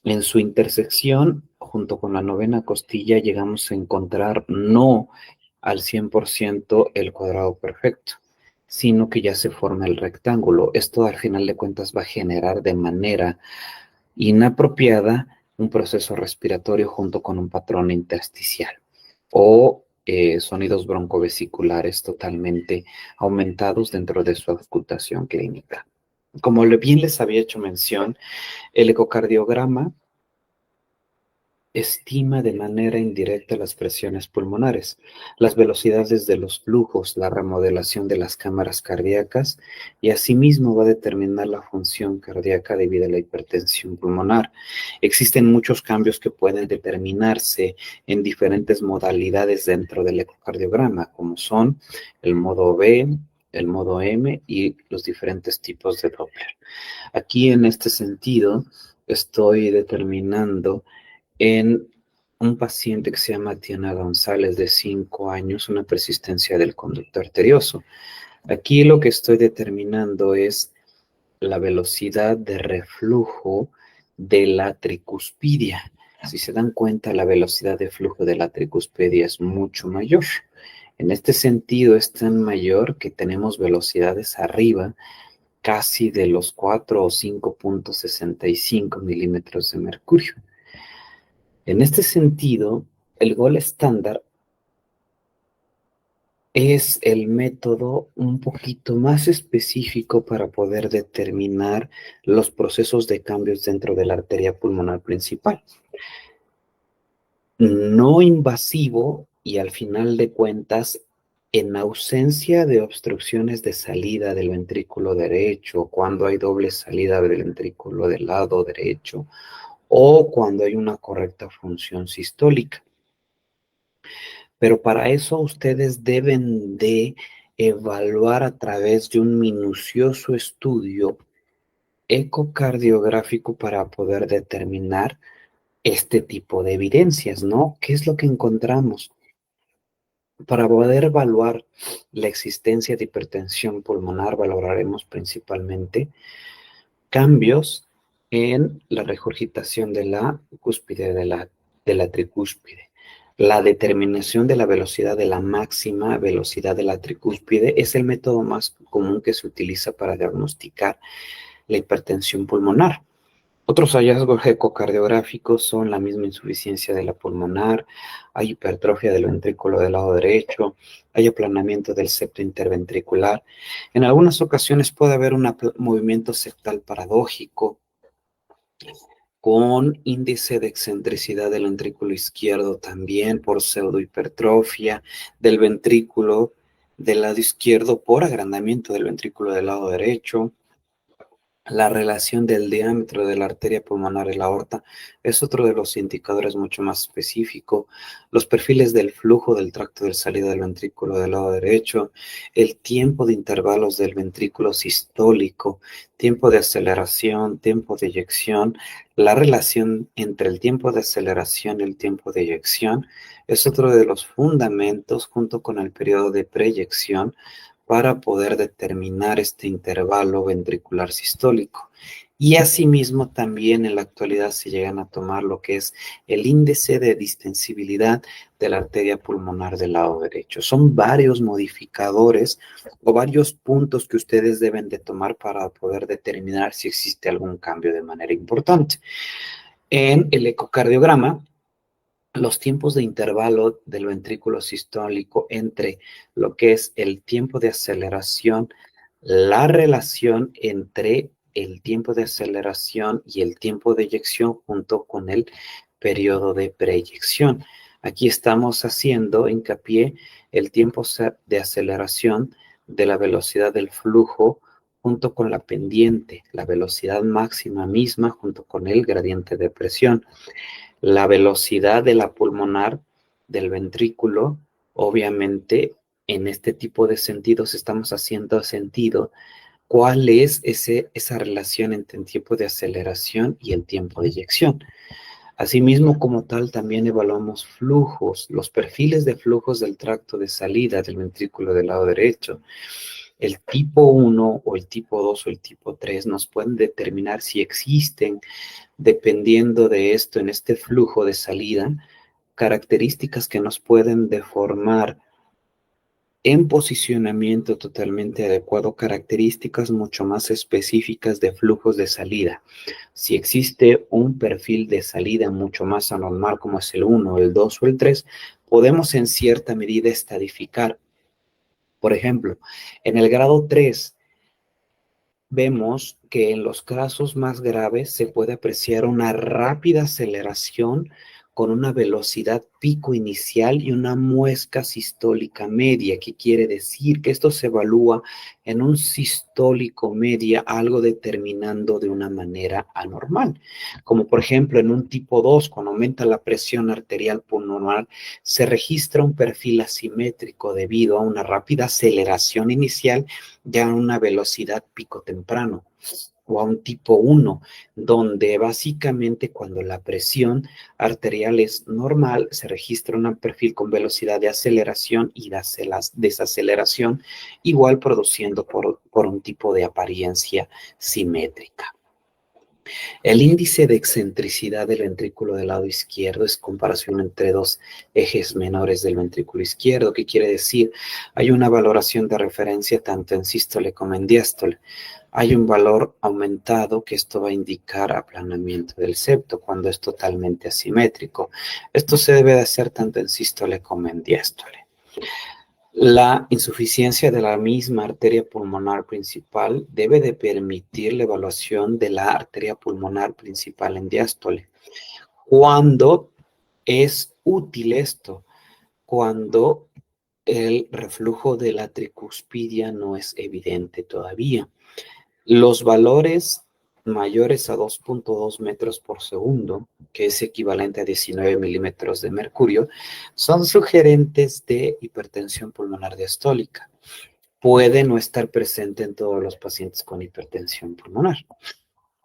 En su intersección, junto con la novena costilla, llegamos a encontrar no al 100% el cuadrado perfecto, sino que ya se forma el rectángulo. Esto al final de cuentas va a generar de manera inapropiada un proceso respiratorio junto con un patrón intersticial o sonidos broncovesiculares totalmente aumentados dentro de su auscultación clínica. Como bien les había hecho mención, el ecocardiograma estima de manera indirecta las presiones pulmonares, las velocidades de los flujos, la remodelación de las cámaras cardíacas y asimismo va a determinar la función cardíaca debido a la hipertensión pulmonar. Existen muchos cambios que pueden determinarse en diferentes modalidades dentro del ecocardiograma, como son el modo B, el modo M y los diferentes tipos de Doppler. Aquí en este sentido estoy determinando en un paciente que se llama Tiana González, de 5 años, una persistencia del conducto arterioso. Aquí lo que estoy determinando es la velocidad de reflujo de la tricuspidia. Si se dan cuenta, la velocidad de flujo de la tricuspidia es mucho mayor. En este sentido, es tan mayor que tenemos velocidades arriba casi de los 4 o 5.65 milímetros de mercurio. En este sentido, el gol estándar es el método un poquito más específico para poder determinar los procesos de cambios dentro de la arteria pulmonar principal. No invasivo y al final de cuentas, en ausencia de obstrucciones de salida del ventrículo derecho, cuando hay doble salida del ventrículo del lado derecho o cuando hay una correcta función sistólica. Pero para eso ustedes deben de evaluar a través de un minucioso estudio ecocardiográfico para poder determinar este tipo de evidencias, ¿no? ¿Qué es lo que encontramos? Para poder evaluar la existencia de hipertensión pulmonar, valoraremos principalmente cambios en la regurgitación de la cúspide, de la tricúspide. La determinación de la velocidad de la máxima velocidad de la tricúspide es el método más común que se utiliza para diagnosticar la hipertensión pulmonar. Otros hallazgos ecocardiográficos son la misma insuficiencia de la pulmonar, hay hipertrofia del ventrículo del lado derecho, hay aplanamiento del septo interventricular. En algunas ocasiones puede haber un movimiento septal paradójico con índice de excentricidad del ventrículo izquierdo también por pseudohipertrofia del ventrículo del lado izquierdo por agrandamiento del ventrículo del lado derecho. La relación del diámetro de la arteria pulmonar y la aorta es otro de los indicadores mucho más específico. Los perfiles del flujo del tracto de salida del ventrículo del lado derecho, el tiempo de intervalos del ventrículo sistólico, tiempo de aceleración, tiempo de eyección. La relación entre el tiempo de aceleración y el tiempo de eyección es otro de los fundamentos junto con el periodo de preyección para poder determinar este intervalo ventricular sistólico. Y asimismo también en la actualidad se llegan a tomar lo que es el índice de distensibilidad de la arteria pulmonar del lado derecho. Son varios modificadores o varios puntos que ustedes deben de tomar para poder determinar si existe algún cambio de manera importante. En el ecocardiograma, los tiempos de intervalo del ventrículo sistólico entre lo que es el tiempo de aceleración, la relación entre el tiempo de aceleración y el tiempo de eyección junto con el periodo de preyección. Aquí estamos haciendo hincapié el tiempo de aceleración de la velocidad del flujo junto con la pendiente, la velocidad máxima misma junto con el gradiente de presión. La velocidad de la pulmonar del ventrículo, obviamente, en este tipo de sentidos estamos haciendo sentido cuál es esa relación entre el tiempo de aceleración y el tiempo de eyección. Asimismo, como tal, también evaluamos flujos, los perfiles de flujos del tracto de salida del ventrículo del lado derecho. El tipo 1 o el tipo 2 o el tipo 3 nos pueden determinar si existen, dependiendo de esto, en este flujo de salida, características que nos pueden deformar en posicionamiento totalmente adecuado, características mucho más específicas de flujos de salida. Si existe un perfil de salida mucho más anormal, como es el 1, el 2 o el 3, podemos en cierta medida estadificar. Por ejemplo, en el grado 3, vemos que en los casos más graves se puede apreciar una rápida aceleración con una velocidad pico inicial y una muesca sistólica media, que quiere decir que esto se evalúa en un sistólico media, algo determinando de una manera anormal. Como por ejemplo en un tipo 2, cuando aumenta la presión arterial pulmonar, se registra un perfil asimétrico debido a una rápida aceleración inicial ya a una velocidad pico temprano, o a un tipo 1, donde básicamente cuando la presión arterial es normal, se registra un perfil con velocidad de aceleración y de desaceleración, igual produciendo por un tipo de apariencia simétrica. El índice de excentricidad del ventrículo del lado izquierdo es comparación entre dos ejes menores del ventrículo izquierdo. ¿Qué quiere decir? Hay una valoración de referencia tanto en sístole como en diástole. Hay un valor aumentado que esto va a indicar aplanamiento del septo cuando es totalmente asimétrico. Esto se debe de hacer tanto en sístole como en diástole. La insuficiencia de la misma arteria pulmonar principal debe de permitir la evaluación de la arteria pulmonar principal en diástole. ¿Cuándo es útil esto? Cuando el reflujo de la tricuspidia no es evidente todavía. Los valores mayores a 2.2 metros por segundo, que es equivalente a 19 milímetros de mercurio, son sugerentes de hipertensión pulmonar diastólica. Puede no estar presente en todos los pacientes con hipertensión pulmonar.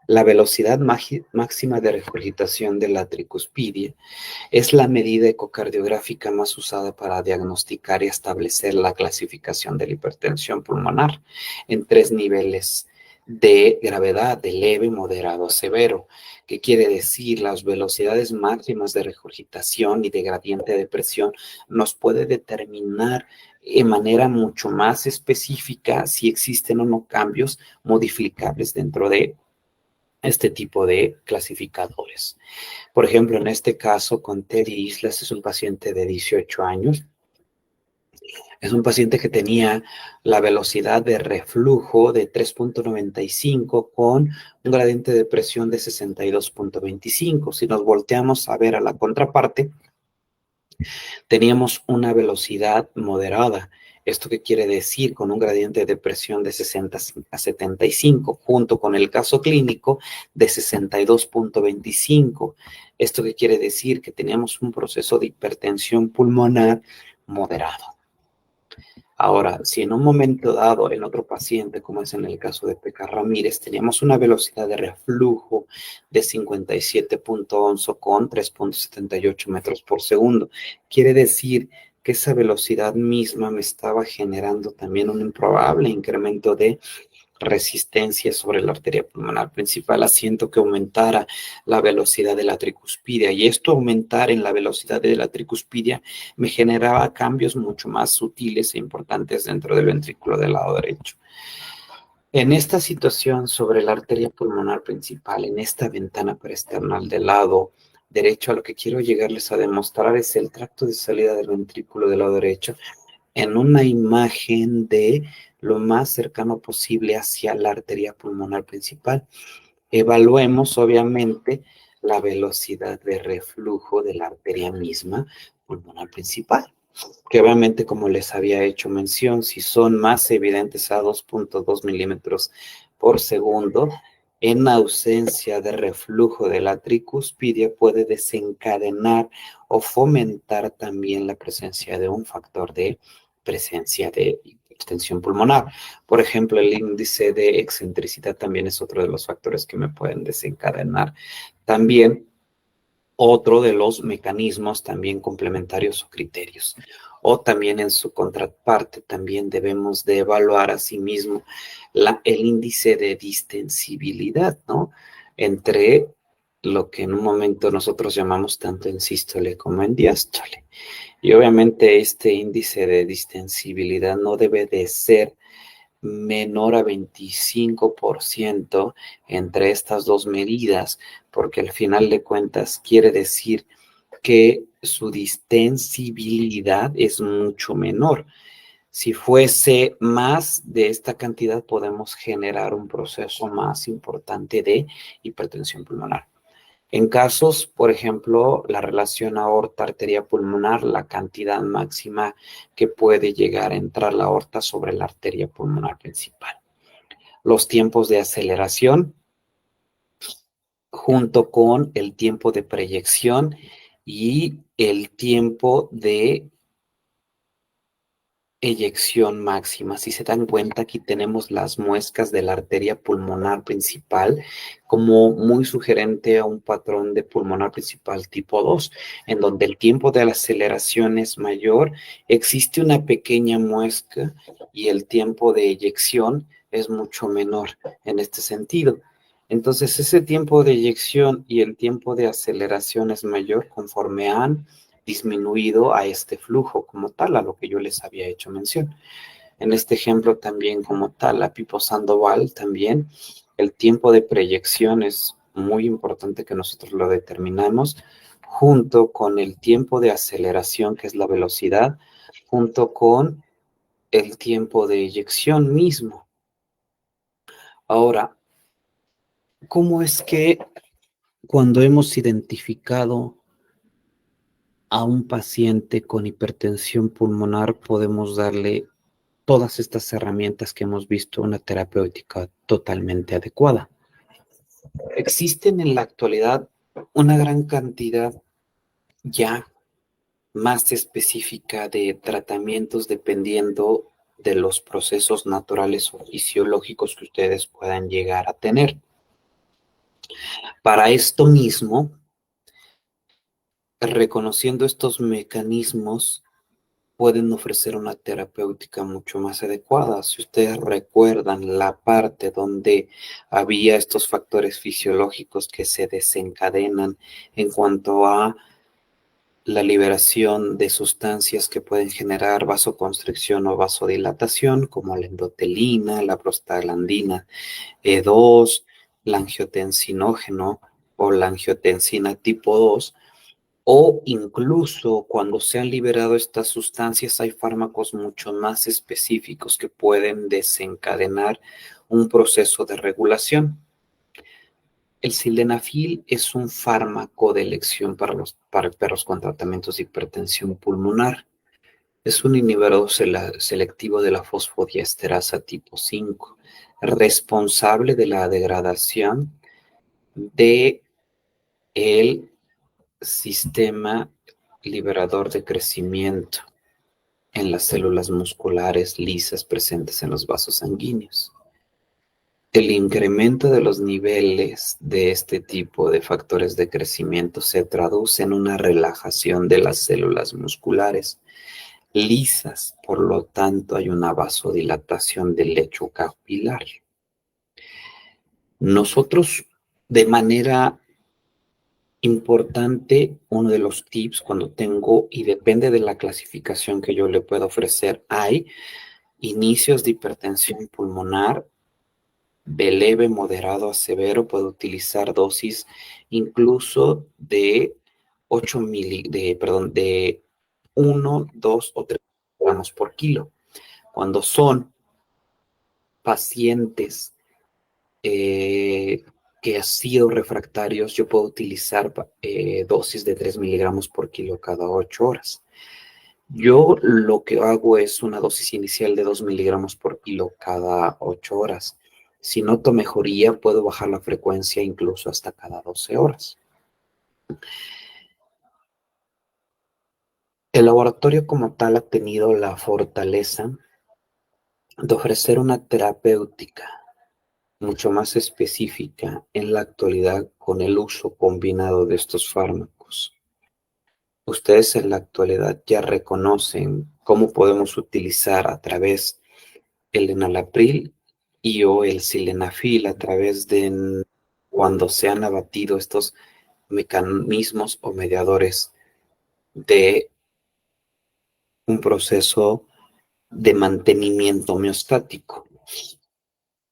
La velocidad máxima de regurgitación de la tricuspidia es la medida ecocardiográfica más usada para diagnosticar y establecer la clasificación de la hipertensión pulmonar en 3 niveles de gravedad, de leve, moderado, severo. ¿Qué quiere decir? Las velocidades máximas de regurgitación y de gradiente de presión nos puede determinar de manera mucho más específica si existen o no cambios modificables dentro de este tipo de clasificadores. Por ejemplo, en este caso con Teddy Islas es un paciente de 18 años. Es un paciente que tenía la velocidad de reflujo de 3.95 con un gradiente de presión de 62.25. Si nos volteamos a ver a la contraparte, teníamos una velocidad moderada. ¿Esto qué quiere decir? Con un gradiente de presión de 60 a 75, junto con el caso clínico de 62.25. ¿Esto qué quiere decir? Que teníamos un proceso de hipertensión pulmonar moderado. Ahora, si en un momento dado en otro paciente, como es en el caso de Peca Ramírez, teníamos una velocidad de reflujo de 57.11 con 3.78 metros por segundo, quiere decir que esa velocidad misma me estaba generando también un improbable incremento de resistencia sobre la arteria pulmonar principal, haciendo que aumentara la velocidad de la tricuspidia. Y esto aumentar en la velocidad de la tricuspidia me generaba cambios mucho más sutiles e importantes dentro del ventrículo del lado derecho. En esta situación sobre la arteria pulmonar principal, en esta ventana peresternal del lado derecho, a lo que quiero llegarles a demostrar es el tracto de salida del ventrículo del lado derecho en una imagen de lo más cercano posible hacia la arteria pulmonar principal. Evaluemos, obviamente, la velocidad de reflujo de la arteria misma pulmonar principal, que obviamente, como les había hecho mención, si son más evidentes a 2.2 milímetros por segundo, en ausencia de reflujo de la tricuspidia puede desencadenar o fomentar también la presencia de un factor de presencia de hipertensión pulmonar. Por ejemplo, el índice de excentricidad también es otro de los factores que me pueden desencadenar. También otro de los mecanismos también complementarios o criterios. O también en su contraparte también debemos de evaluar asimismo el índice de distensibilidad, ¿no? Entre lo que en un momento nosotros llamamos tanto en sístole como en diástole. Y obviamente este índice de distensibilidad no debe de ser menor a 25% entre estas dos medidas, porque al final de cuentas quiere decir que su distensibilidad es mucho menor. Si fuese más de esta cantidad, podemos generar un proceso más importante de hipertensión pulmonar. En casos, por ejemplo, la relación aorta-arteria pulmonar, la cantidad máxima que puede llegar a entrar la aorta sobre la arteria pulmonar principal. Los tiempos de aceleración, junto con el tiempo de proyección y el tiempo de eyección máxima. Si se dan cuenta, aquí tenemos las muescas de la arteria pulmonar principal como muy sugerente a un patrón de pulmonar principal tipo 2, en donde el tiempo de la aceleración es mayor, existe una pequeña muesca y el tiempo de eyección es mucho menor en este sentido. Entonces, ese tiempo de eyección y el tiempo de aceleración es mayor conforme han disminuido a este flujo como tal, a lo que yo les había hecho mención. En este ejemplo también como tal, a Pipo Sandoval también, el tiempo de proyección es muy importante que nosotros lo determinamos junto con el tiempo de aceleración, que es la velocidad, junto con el tiempo de eyección mismo. Ahora, ¿cómo es que cuando hemos identificado a un paciente con hipertensión pulmonar podemos darle todas estas herramientas que hemos visto, una terapéutica totalmente adecuada? Existen en la actualidad una gran cantidad ya más específica de tratamientos dependiendo de los procesos naturales o fisiológicos que ustedes puedan llegar a tener. Para esto mismo, reconociendo estos mecanismos, pueden ofrecer una terapéutica mucho más adecuada. Si ustedes recuerdan la parte donde había estos factores fisiológicos que se desencadenan en cuanto a la liberación de sustancias que pueden generar vasoconstricción o vasodilatación, como la endotelina, la prostaglandina E2, la angiotensinógeno o la angiotensina tipo 2, o incluso cuando se han liberado estas sustancias, hay fármacos mucho más específicos que pueden desencadenar un proceso de regulación. El sildenafil es un fármaco de elección para perros con tratamientos de hipertensión pulmonar. Es un inhibidor selectivo de la fosfodiesterasa tipo 5, responsable de la degradación de el sistema liberador de crecimiento en las células musculares lisas presentes en los vasos sanguíneos. El incremento de los niveles de este tipo de factores de crecimiento se traduce en una relajación de las células musculares lisas, por lo tanto hay una vasodilatación del lecho capilar. Nosotros, de manera importante, uno de los tips cuando tengo, y depende de la clasificación que yo le pueda ofrecer, hay inicios de hipertensión pulmonar de leve, moderado a severo, puedo utilizar dosis incluso de 1, 2 o 3 gramos por kilo. Cuando son pacientes que han sido refractarios, yo puedo utilizar dosis de 3 miligramos por kilo cada 8 horas. Yo lo que hago es una dosis inicial de 2 miligramos por kilo cada 8 horas. Si noto mejoría, puedo bajar la frecuencia incluso hasta cada 12 horas. El laboratorio como tal ha tenido la fortaleza de ofrecer una terapéutica mucho más específica en la actualidad con el uso combinado de estos fármacos. Ustedes en la actualidad ya reconocen cómo podemos utilizar a través el enalapril y o el sildenafil a través de cuando se han abatido estos mecanismos o mediadores de un proceso de mantenimiento homeostático.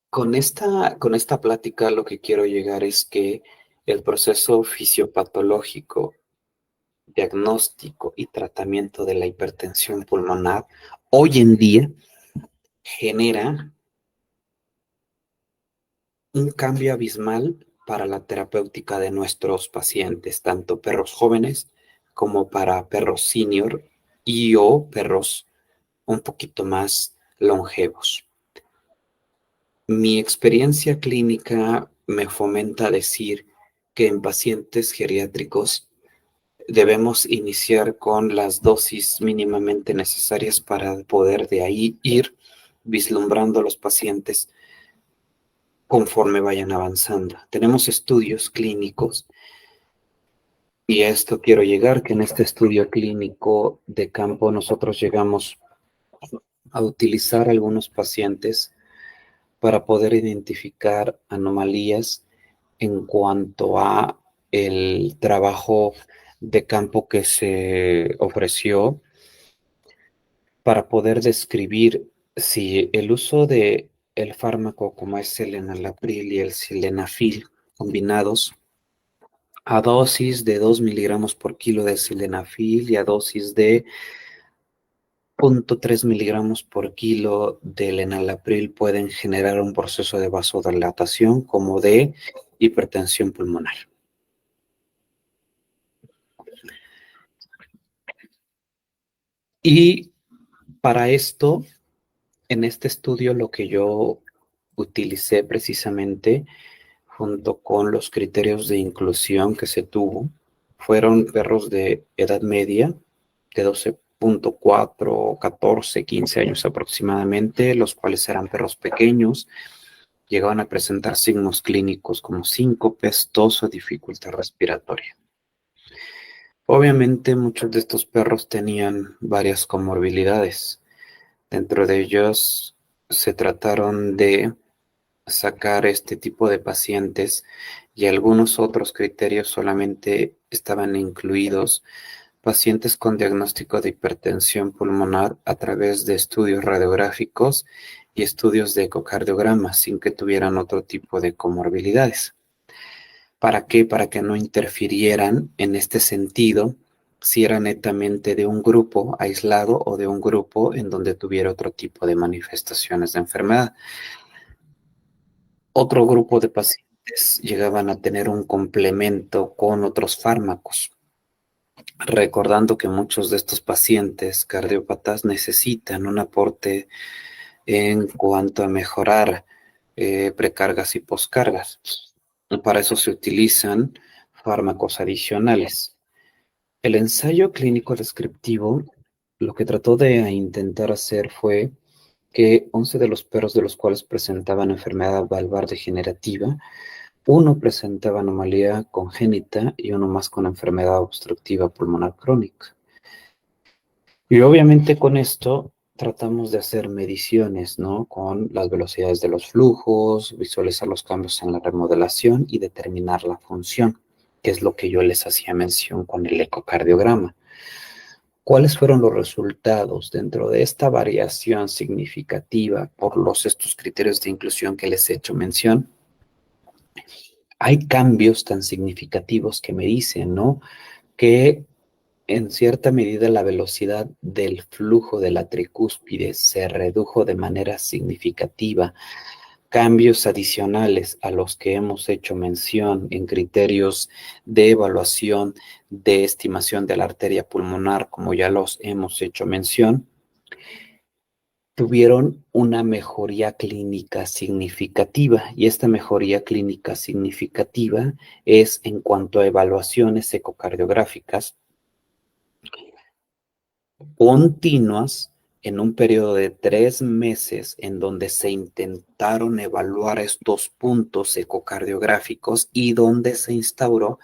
Con esta plática lo que quiero llegar es que el proceso fisiopatológico, diagnóstico y tratamiento de la hipertensión pulmonar hoy en día genera un cambio abismal para la terapéutica de nuestros pacientes, tanto perros jóvenes como para perros senior y o perros un poquito más longevos. Mi experiencia clínica me fomenta a decir que en pacientes geriátricos debemos iniciar con las dosis mínimamente necesarias para poder de ahí ir vislumbrando a los pacientes conforme vayan avanzando. Tenemos estudios clínicos y a esto quiero llegar, que en este estudio clínico de campo nosotros llegamos a utilizar algunos pacientes para poder identificar anomalías en cuanto a el trabajo de campo que se ofreció para poder describir si el uso de el fármaco como es el enalapril y el sildenafil combinados a dosis de 2 miligramos por kilo de sildenafil y a dosis de 0.3 miligramos por kilo del enalapril pueden generar un proceso de vasodilatación como de hipertensión pulmonar. Y para esto, en este estudio, lo que yo utilicé precisamente, junto con los criterios de inclusión que se tuvo, fueron perros de edad media, de 12.4, 14, 15 años aproximadamente, los cuales eran perros pequeños, llegaban a presentar signos clínicos como síncope, tos o dificultad respiratoria. Obviamente muchos de estos perros tenían varias comorbilidades. Dentro de ellos se trataron de sacar este tipo de pacientes y algunos otros criterios solamente estaban incluidos pacientes con diagnóstico de hipertensión pulmonar a través de estudios radiográficos y estudios de ecocardiograma sin que tuvieran otro tipo de comorbilidades. ¿Para qué? Para que no interfirieran en este sentido si era netamente de un grupo aislado o de un grupo en donde tuviera otro tipo de manifestaciones de enfermedad. Otro grupo de pacientes llegaban a tener un complemento con otros fármacos, recordando que muchos de estos pacientes cardiópatas necesitan un aporte en cuanto a mejorar precargas y poscargas. Para eso se utilizan fármacos adicionales. El ensayo clínico descriptivo lo que trató de intentar hacer fue que 11 de los perros de los cuales presentaban enfermedad valvar degenerativa, uno presentaba anomalía congénita y uno más con enfermedad obstructiva pulmonar crónica. Y obviamente con esto tratamos de hacer mediciones, ¿no? Con las velocidades de los flujos, visualizar los cambios en la remodelación y determinar la función, que es lo que yo les hacía mención con el ecocardiograma. ¿Cuáles fueron los resultados dentro de esta variación significativa por estos criterios de inclusión que les he hecho mención? Hay cambios tan significativos que me dicen, ¿no? Que en cierta medida la velocidad del flujo de la tricúspide se redujo de manera significativa. Cambios adicionales a los que hemos hecho mención en criterios de evaluación de estimación de la arteria pulmonar, como ya los hemos hecho mención, tuvieron una mejoría clínica significativa, y esta mejoría clínica significativa es en cuanto a evaluaciones ecocardiográficas continuas en un periodo de 3 meses en donde se intentaron evaluar estos puntos ecocardiográficos y donde se instauró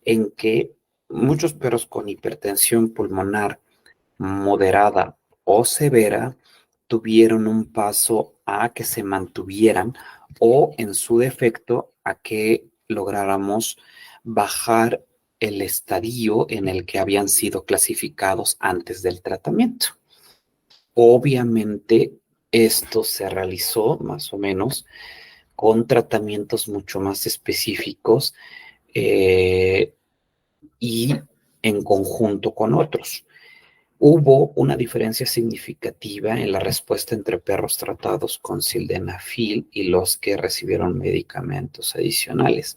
en que muchos perros con hipertensión pulmonar moderada o severa tuvieron un paso a que se mantuvieran o en su defecto a que lográramos bajar el estadio en el que habían sido clasificados antes del tratamiento. Obviamente, esto se realizó más o menos con tratamientos mucho más específicos y en conjunto con otros. Hubo una diferencia significativa en la respuesta entre perros tratados con sildenafil y los que recibieron medicamentos adicionales.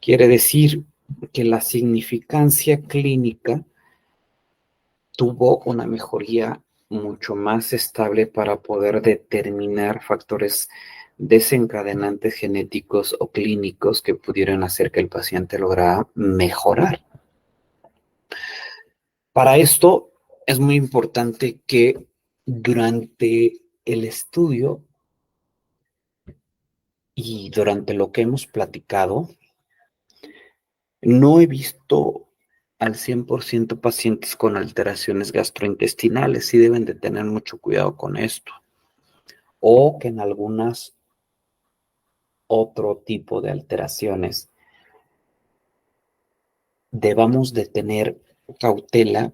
Quiere decir que la significancia clínica tuvo una mejoría mucho más estable para poder determinar factores desencadenantes genéticos o clínicos que pudieran hacer que el paciente lograra mejorar. Para esto es muy importante que durante el estudio y durante lo que hemos platicado, no he visto al 100% pacientes con alteraciones gastrointestinales, sí deben de tener mucho cuidado con esto, o que en algunas otro tipo de alteraciones debamos de tener cautela,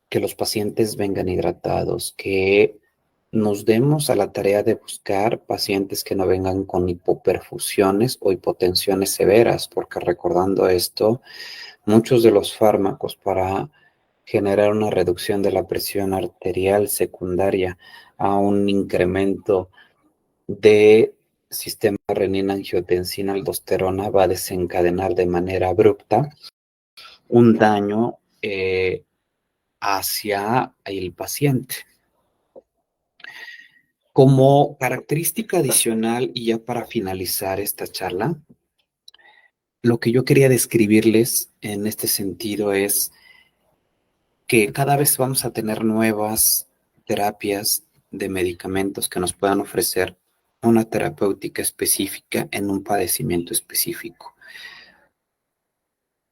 que los pacientes vengan hidratados, que nos demos a la tarea de buscar pacientes que no vengan con hipoperfusiones o hipotensiones severas, porque recordando esto, muchos de los fármacos para generar una reducción de la presión arterial secundaria a un incremento de sistema renina-angiotensina-aldosterona, va a desencadenar de manera abrupta un daño hacia el paciente. Como característica adicional, y ya para finalizar esta charla, lo que yo quería describirles en este sentido es que cada vez vamos a tener nuevas terapias de medicamentos que nos puedan ofrecer una terapéutica específica en un padecimiento específico.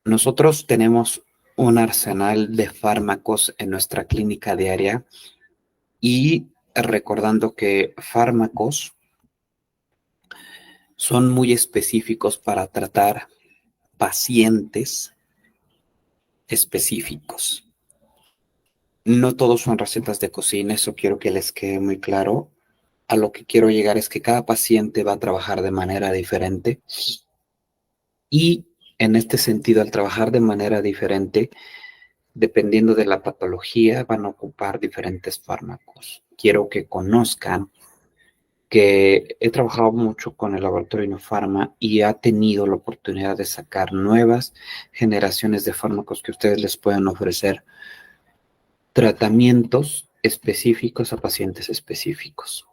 Nosotros tenemos un arsenal de fármacos en nuestra clínica diaria y recordando que fármacos son muy específicos para tratar pacientes específicos. No todos son recetas de cocina, eso quiero que les quede muy claro. A lo que quiero llegar es que cada paciente va a trabajar de manera diferente y en este sentido, al trabajar de manera diferente, dependiendo de la patología, van a ocupar diferentes fármacos. Quiero que conozcan que he trabajado mucho con el laboratorio Innofarma y ha tenido la oportunidad de sacar nuevas generaciones de fármacos que ustedes les pueden ofrecer tratamientos específicos a pacientes específicos.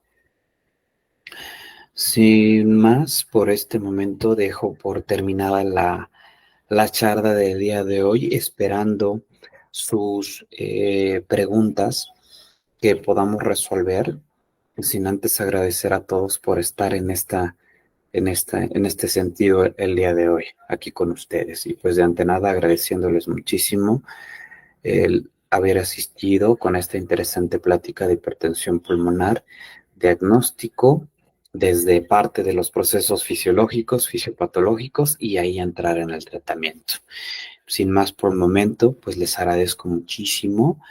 Sin más, por este momento dejo por terminada la charla del día de hoy, esperando sus preguntas que podamos resolver, sin antes agradecer a todos por estar en este sentido el día de hoy, aquí con ustedes. Y pues de antemano agradeciéndoles muchísimo el haber asistido con esta interesante plática de hipertensión pulmonar, diagnóstico desde parte de los procesos fisiológicos, fisiopatológicos y ahí entrar en el tratamiento. Sin más por el momento, pues les agradezco muchísimo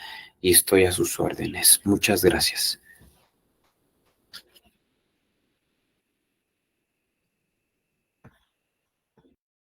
y estoy a sus órdenes. Muchas gracias.